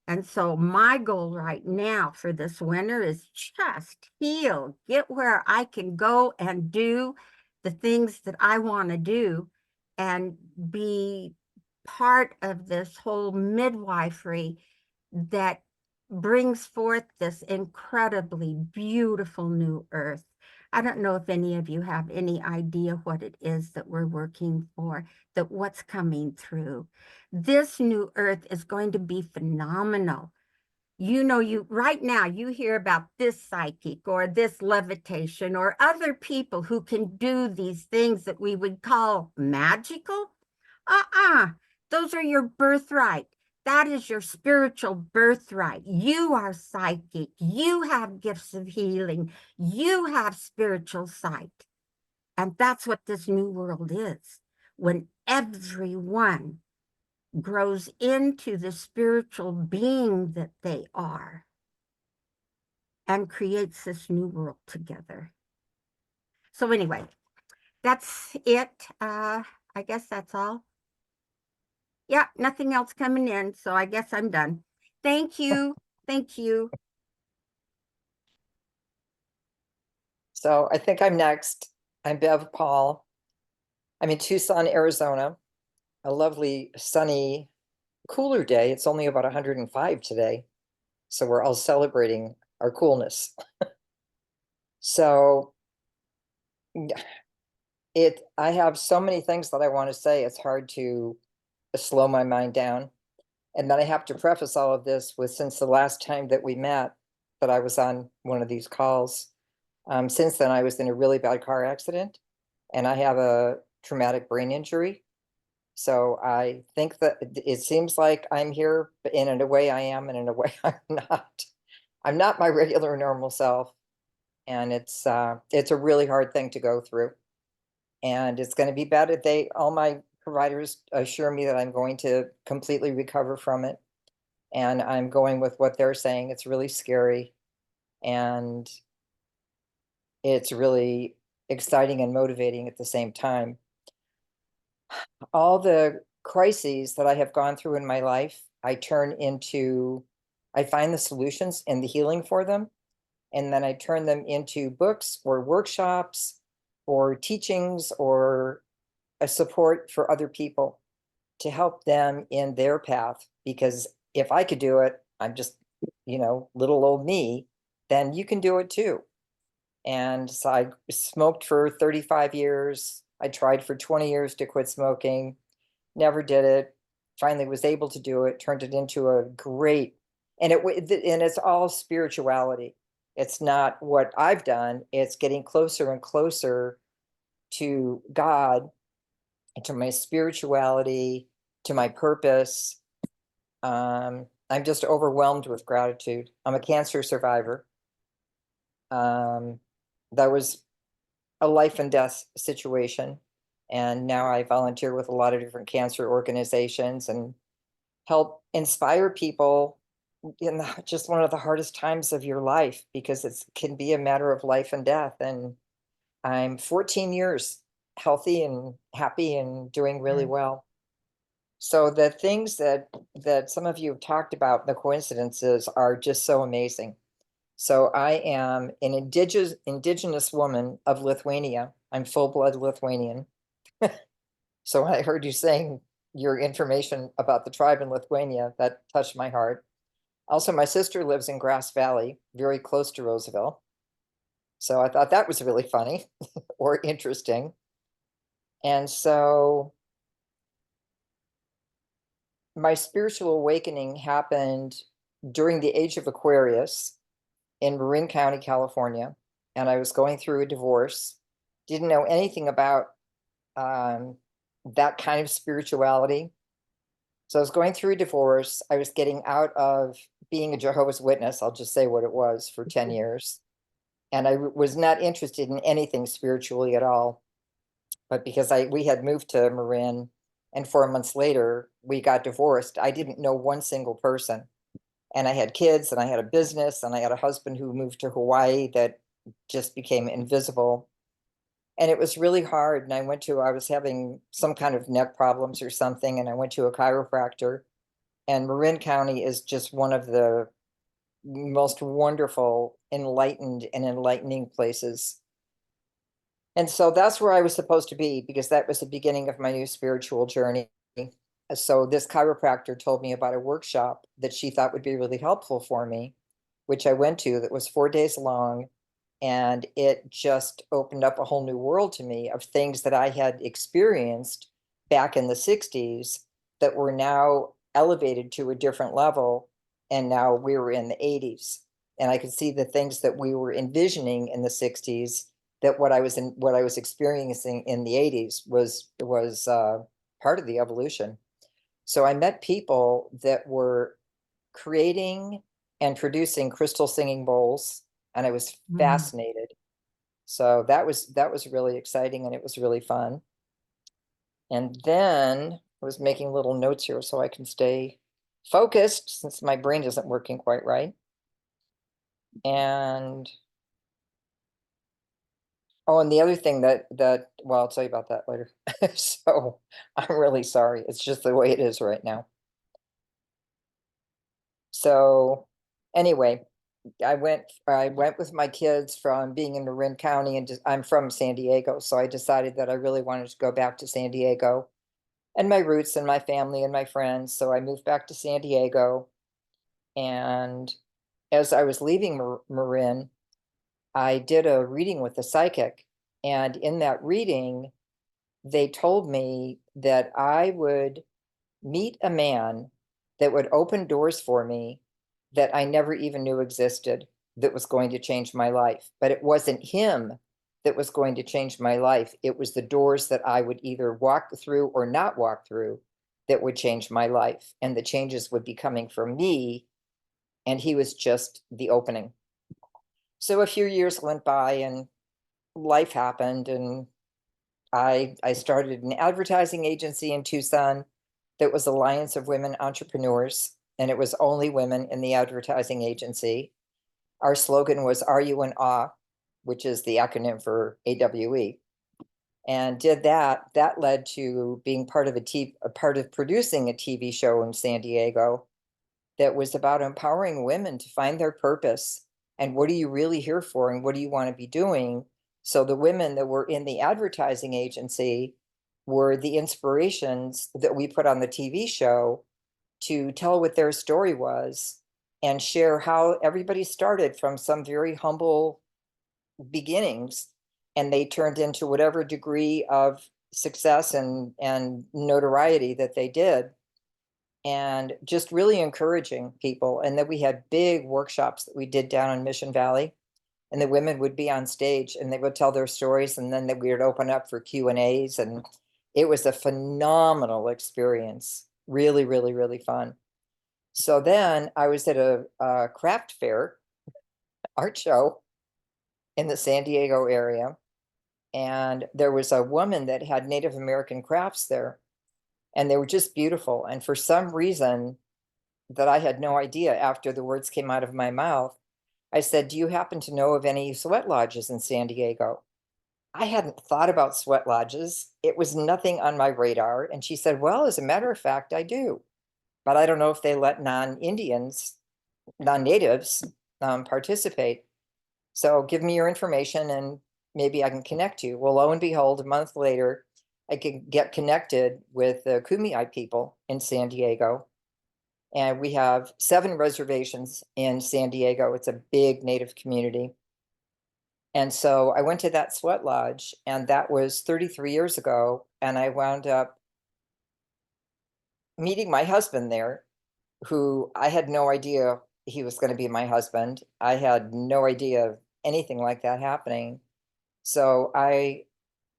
And so my goal right now for this winter is just heal, get where I can go and do the things that I want to do and be part of this whole midwifery that brings forth this incredibly beautiful new earth. I don't know if any of you have any idea what it is that we're working for, that what's coming through. This new earth is going to be phenomenal. You know, you right now you hear about this psychic or this levitation or other people who can do these things that we would call magical. Those are your birthright. That is your spiritual birthright. You are psychic. You have gifts of healing. You have spiritual sight. And that's what this new world is. When everyone grows into the spiritual being that they are and creates this new world together. So anyway, that's it. I guess that's all. Yeah, nothing else coming in, so I guess I'm done. Thank you. Thank you. So I think I'm next. I'm Bev Paul. I'm in Tucson, Arizona. A lovely, sunny, cooler day. It's only about 105 today. So we're all celebrating our coolness. So I have so many things that I want to say. It's hard to slow my mind down. And then I have to preface all of this with, since the last time that we met, that I was on one of these calls, since then I was in a really bad car accident and I have a traumatic brain injury. So I think that it seems like I'm here, but in a way I am, and in a way I'm not. I'm not my regular normal self. And it's a really hard thing to go through. And it's going to be better. All my providers assure me that I'm going to completely recover from it. And I'm going with what they're saying. It's really scary. And it's really exciting and motivating at the same time. All the crises that I have gone through in my life, I find the solutions and the healing for them. And then I turn them into books or workshops or teachings or a support for other people to help them in their path. Because if I could do it, I'm just, little old me, then you can do it too. And so I smoked for 35 years. I tried for 20 years to quit smoking, never did it. Finally was able to do it, turned it into a great, and it's all spirituality. It's not what I've done. It's getting closer and closer to God, to my spirituality, to my purpose. I'm just overwhelmed with gratitude. I'm a cancer survivor. That was a life and death situation. And now I volunteer with a lot of different cancer organizations and help inspire people in just one of the hardest times of your life, because it can be a matter of life and death. And I'm 14 years healthy and happy and doing really well. So the things that some of you have talked about, the coincidences are just so amazing. So I am an indigenous woman of Lithuania. I'm full-blood Lithuanian. So I heard you saying your information about the tribe in Lithuania, that touched my heart. Also, my sister lives in Grass Valley, very close to Roseville. So I thought that was really funny or interesting. And so my spiritual awakening happened during the age of Aquarius in Marin County, California. And I was going through a divorce, didn't know anything about that kind of spirituality. So I was going through a divorce. I was getting out of being a Jehovah's Witness. I'll just say what it was for 10 years. And I was not interested in anything spiritually at all. But because we had moved to Marin, and 4 months later, we got divorced, I didn't know one single person. And I had kids, and I had a business, and I had a husband who moved to Hawaii that just became invisible. And it was really hard. And I was having some kind of neck problems or something, and I went to a chiropractor. And Marin County is just one of the most wonderful, enlightened and enlightening places. And so that's where I was supposed to be, because that was the beginning of my new spiritual journey. So this chiropractor told me about a workshop that she thought would be really helpful for me, which I went to, that was 4 days long. And it just opened up a whole new world to me of things that I had experienced back in the 60s that were now elevated to a different level. And now we were in the 80s. And I could see the things that we were envisioning in the 60s, that what I was experiencing in the 80s was part of the evolution. So I met people that were creating and producing crystal singing bowls, and I was fascinated. So that was really exciting, and it was really fun. And then I was making little notes here so I can stay focused, since my brain isn't working quite right. And oh, and the other thing that well, I'll tell you about that later. So I'm really sorry. It's just the way it is right now. So anyway, I went with my kids from being in Marin County, and I'm from San Diego. So I decided that I really wanted to go back to San Diego and my roots and my family and my friends. So I moved back to San Diego. And as I was leaving Marin, I did a reading with a psychic. And in that reading, they told me that I would meet a man that would open doors for me that I never even knew existed, that was going to change my life. But it wasn't him that was going to change my life. It was the doors that I would either walk through or not walk through that would change my life. And the changes would be coming from me. And he was just the opening. So a few years went by, and life happened, and I started an advertising agency in Tucson that was Alliance of Women Entrepreneurs, and it was only women in the advertising agency. Our slogan was "Are You in Awe?", which is the acronym for AWE. And did that. That led to being part of producing a TV show in San Diego that was about empowering women to find their purpose and what are you really here for and what do you want to be doing. So the women that were in the advertising agency were the inspirations that we put on the TV show to tell what their story was and share how everybody started from some very humble beginnings, and they turned into whatever degree of success and notoriety that they did. And just really encouraging people. And then we had big workshops that we did down in Mission Valley, and the women would be on stage and they would tell their stories, and then we would open up for Q&As, and it was a phenomenal experience. Really, really, really fun. So then I was at a craft fair, art show in the San Diego area, and there was a woman that had Native American crafts there, and they were just beautiful. And for some reason that I had no idea, after the words came out of my mouth, I said, "Do you happen to know of any sweat lodges in San Diego?" I hadn't thought about sweat lodges. It was nothing on my radar. And she said, well, as a matter of fact, I do. But I don't know if they let non-Indians, non-natives participate. So give me your information and maybe I can connect you. Well, lo and behold, a month later, I could get connected with the Kumeyaay people in San Diego. And we have 7 reservations in San Diego. It's a big Native community. And so I went to that sweat lodge, and that was 33 years ago. And I wound up meeting my husband there, who I had no idea he was going to be my husband. I had no idea of anything like that happening. So I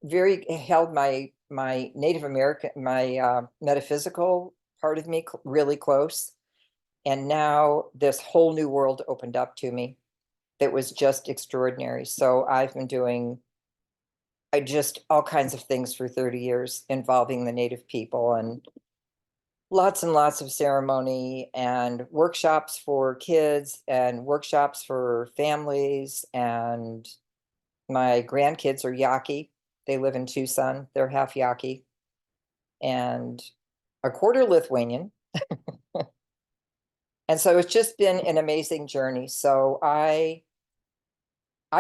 very held my Native American, my metaphysical part of me really close. And now this whole new world opened up to me that was just extraordinary. So I've been doing just all kinds of things for 30 years involving the Native people, and lots of ceremony and workshops for kids and workshops for families. And my grandkids are Yaqui. They live in Tucson. They're half Yaqui and a quarter Lithuanian. And so it's just been an amazing journey. So I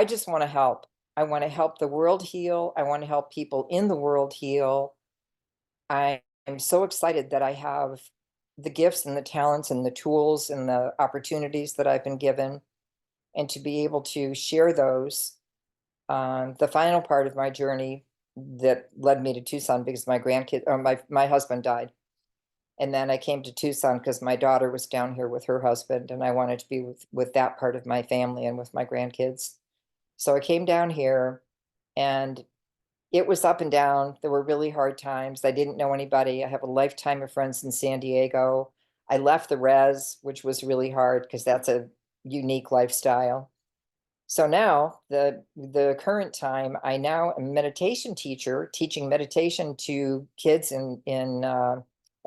just want to help. I want to help the world heal. I want to help people in the world heal. I'm so excited that I have the gifts and the talents and the tools and the opportunities that I've been given, and to be able to share those. The final part of my journey that led me to Tucson, because my grandkid, or my husband died. And then I came to Tucson because my daughter was down here with her husband, and I wanted to be with that part of my family and with my grandkids. So I came down here, and it was up and down. There were really hard times. I didn't know anybody. I have a lifetime of friends in San Diego. I left the res, which was really hard because that's a unique lifestyle. So now the current time, I now am a meditation teacher, teaching meditation to kids in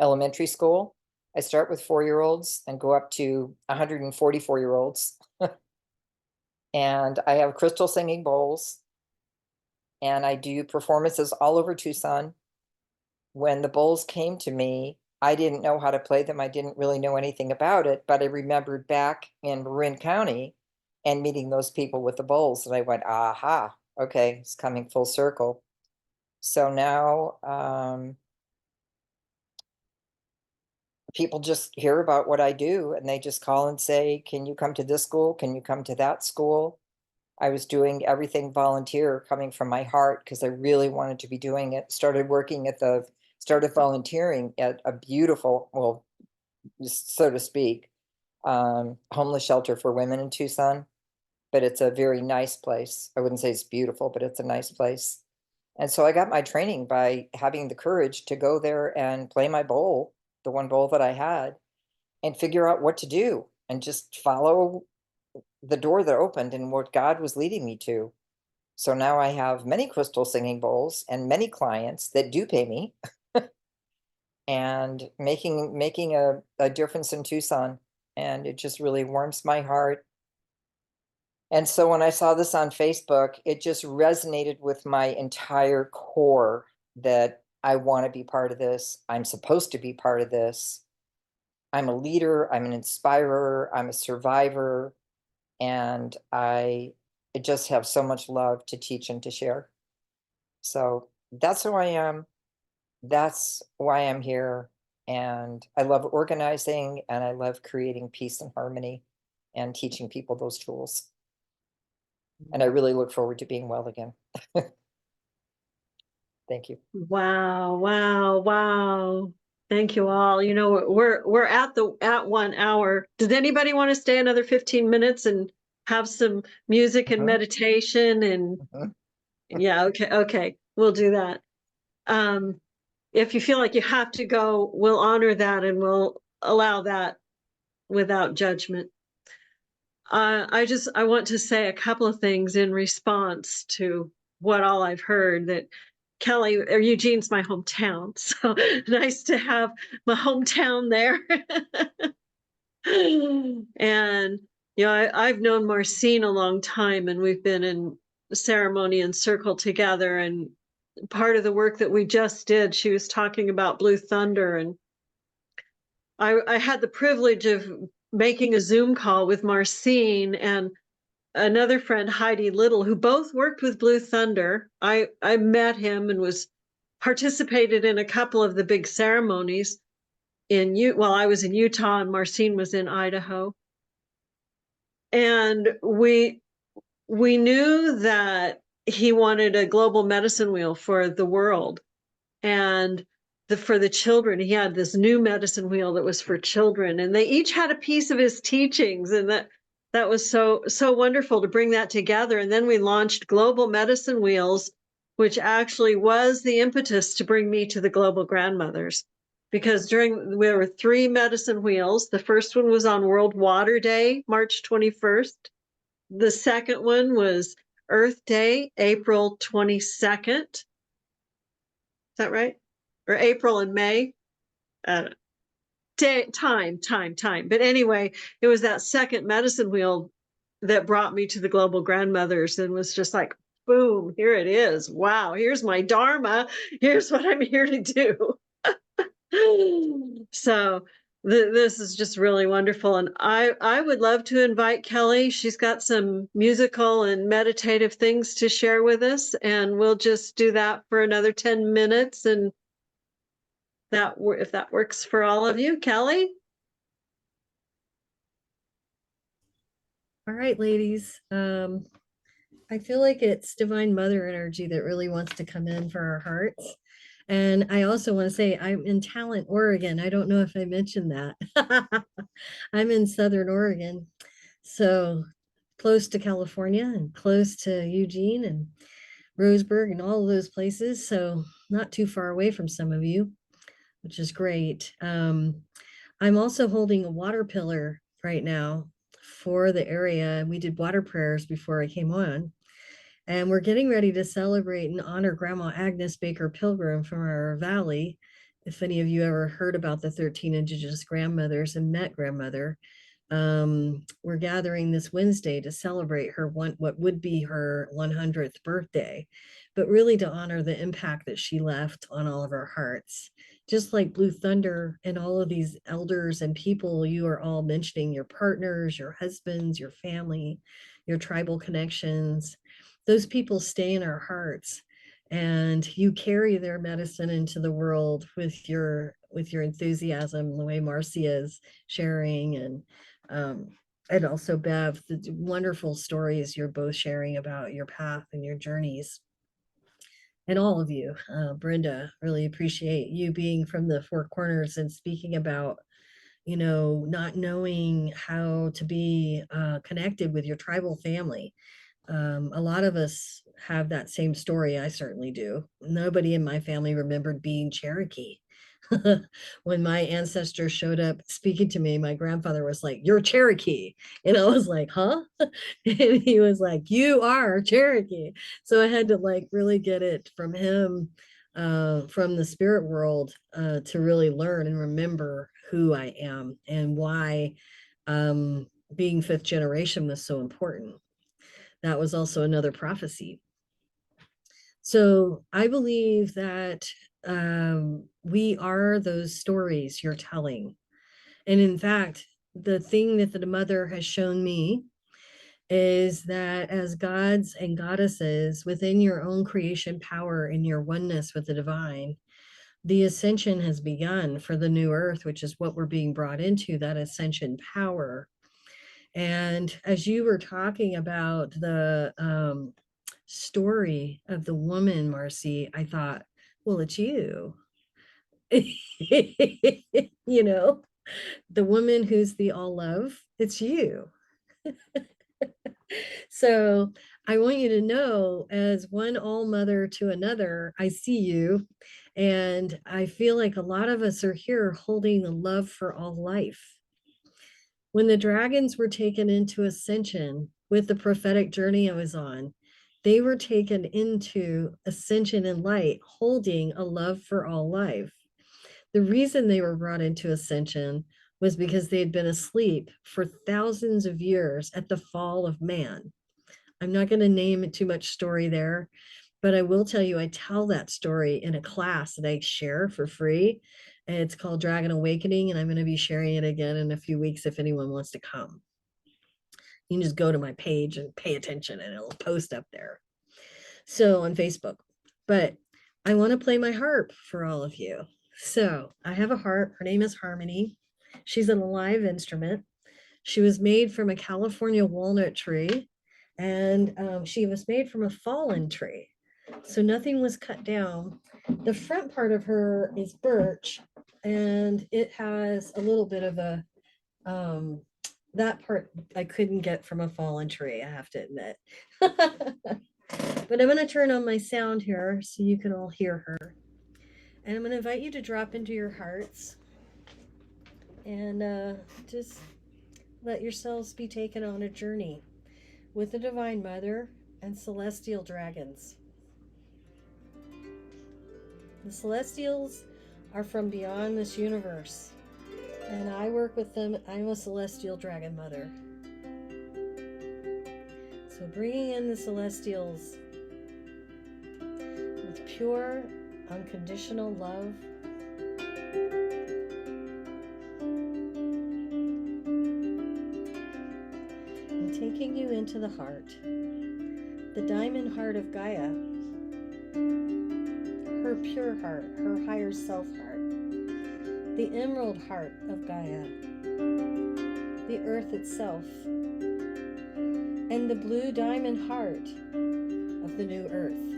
elementary school. I start with 4-year-olds and go up to 144-year-olds. And I have crystal singing bowls. And I do performances all over Tucson. When the bowls came to me, I didn't know how to play them. I didn't really know anything about it, but I remembered back in Marin County and meeting those people with the bowls, and I went, aha, okay, it's coming full circle. So now people just hear about what I do, and they just call and say, can you come to this school? Can you come to that school? I was doing everything volunteer, coming from my heart, because I really wanted to be doing it. Started volunteering at a beautiful, well, so to speak, homeless shelter for women in Tucson. But it's a very nice place. I wouldn't say it's beautiful, but it's a nice place. And so I got my training by having the courage to go there and play my bowl, the one bowl that I had, and figure out what to do and just follow the door that opened and what God was leading me to. So now I have many crystal singing bowls and many clients that do pay me and making a difference in Tucson. And it just really warms my heart. And so when I saw this on Facebook, it just resonated with my entire core that I want to be part of this. I'm supposed to be part of this. I'm a leader. I'm an inspirer. I'm a survivor. And I just have so much love to teach and to share. So that's who I am. That's why I'm here. And I love organizing, and I love creating peace and harmony and teaching people those tools. And I really look forward to being well again. Thank you. Wow, wow, wow. Thank you all. You know, we're at 1 hour. Does anybody want to stay another 15 minutes and have some music and meditation? And yeah, okay, we'll do that. If you feel like you have to go, we'll honor that and we'll allow that without judgment. I want to say a couple of things in response to what all I've heard. That Kelley or Eugene's my hometown, so nice to have my hometown there. And you know, I've known Marcine a long time, and we've been in ceremony and circle together. And part of the work that we just did, she was talking about Blue Thunder, and I had the privilege of making a Zoom call with Marcine and another friend, Heidi Little, who both worked with Blue Thunder. I met him and was participated in a couple of the big ceremonies while I was in Utah and Marcine was in Idaho. And we knew that he wanted a global medicine wheel for the world. And for the children, he had this new medicine wheel that was for children, and they each had a piece of his teachings, and that was so wonderful to bring that together. And then we launched Global Medicine Wheels, which actually was the impetus to bring me to the Global Grandmothers, because there were 3 medicine wheels. The first one was on World Water Day, March 21st. The second one was Earth Day, April 22nd. Is that right? Or April and May? Time. But anyway, it was that second medicine wheel that brought me to the Global Grandmothers, and was just like, boom, here it is. Wow, here's my Dharma. Here's what I'm here to do. So this is just really wonderful. And I would love to invite Kelley. She's got some musical and meditative things to share with us, and we'll just do that for another 10 minutes. And if that works for all of you. Kelley? All right, ladies. I feel like it's Divine Mother energy that really wants to come in for our hearts. And I also want to say I'm in Talent, Oregon. I don't know if I mentioned that. I'm in Southern Oregon, so close to California and close to Eugene and Roseburg and all of those places. So not too far away from some of you, which is great. I'm also holding a water pillar right now for the area. We did water prayers before I came on. And we're getting ready to celebrate and honor Grandma Agnes Baker Pilgrim from our valley. If any of you ever heard about the 13 Indigenous grandmothers and met grandmother, we're gathering this Wednesday to celebrate what would be her 100th birthday, but really to honor the impact that she left on all of our hearts. Just like Blue Thunder and all of these elders and people you are all mentioning, your partners, your husbands, your family, your tribal connections, those people stay in our hearts, and you carry their medicine into the world with your enthusiasm, the way Marcy is sharing, and also Bev, the wonderful stories you're both sharing about your path and your journeys. And all of you, Brenda, really appreciate you being from the Four Corners and speaking about, not knowing how to be connected with your tribal family. A lot of us have that same story. I certainly do. Nobody in my family remembered being Cherokee. When my ancestors showed up speaking to me, my grandfather was like, "You're Cherokee." And I was like, "Huh?" And he was like, "You are Cherokee." So I had to really get it from him, from the spirit world, to really learn and remember who I am and why being 5th generation was so important. That was also another prophecy. So I believe that we are those stories you're telling. And in fact, the thing that the mother has shown me is that as gods and goddesses within your own creation power and your oneness with the divine, the ascension has begun for the new earth, which is what we're being brought into, that ascension power. And as you were talking about the story of the woman, Marcy, I thought, well, it's you. The woman who's the all love, it's you. So I want you to know, as one all mother to another, I see you. And I feel like a lot of us are here holding the love for all life. When the dragons were taken into ascension with the prophetic journey I was on, they were taken into ascension and light, holding a love for all life. The reason they were brought into ascension was because they had been asleep for thousands of years at the fall of man. I'm not going to name too much story there, but I will tell you, I tell that story in a class that I share for free. And it's called Dragon Awakening, and I'm going to be sharing it again in a few weeks if anyone wants to come. You can just go to my page and pay attention, and it'll post up there. So on Facebook. But I want to play my harp for all of you. So I have a harp. Her name is Harmony. She's an live instrument. She was made from a California walnut tree, and she was made from a fallen tree. So nothing was cut down. The front part of her is birch, and it has a little bit of a, that part I couldn't get from a fallen tree, I have to admit. But I'm going to turn on my sound here so you can all hear her. And I'm going to invite you to drop into your hearts and just let yourselves be taken on a journey with the Divine Mother and celestial dragons. The celestials are from beyond this universe, and I work with them. I'm a celestial dragon mother. So bringing in the celestials with pure, unconditional love, and taking you into the heart, the diamond heart of Gaia, her pure heart, her higher self heart, the emerald heart of Gaia, the earth itself, and the blue diamond heart of the new earth.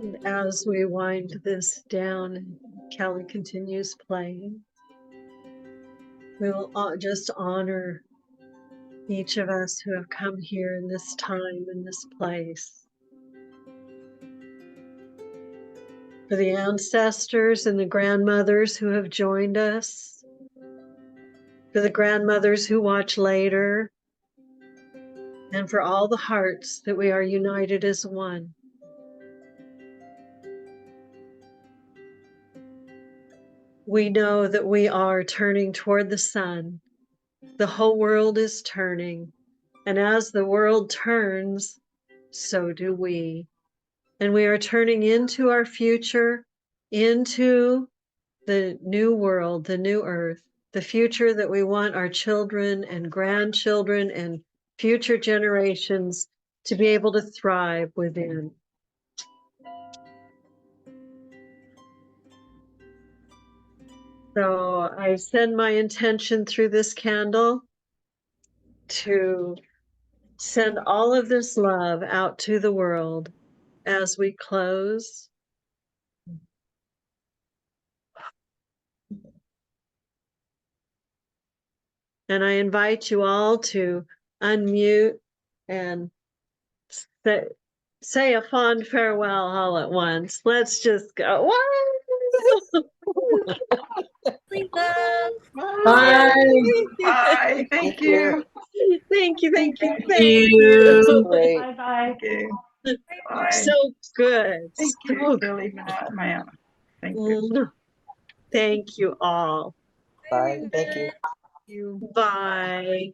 And as we wind this down and Kelley continues playing, we will just honor each of us who have come here in this time, in this place. For the ancestors and the grandmothers who have joined us, for the grandmothers who watch later, and for all the hearts that we are united as one. We know that we are turning toward the sun. The whole world is turning, and as the world turns, so do we. And we are turning into our future, into the new world, the new earth, the future that we want our children and grandchildren and future generations to be able to thrive within. So I send my intention through this candle to send all of this love out to the world as we close. And I invite you all to unmute and say a fond farewell all at once. Let's just go. Bye. Bye. Bye. Thank you. Thank you. Thank you. Thank you. Great. Bye-bye. Thank you. Bye. So good. Thank So you, Billy, Mayana. Thank you. good. Thank you all. Bye. Thank you. Bye.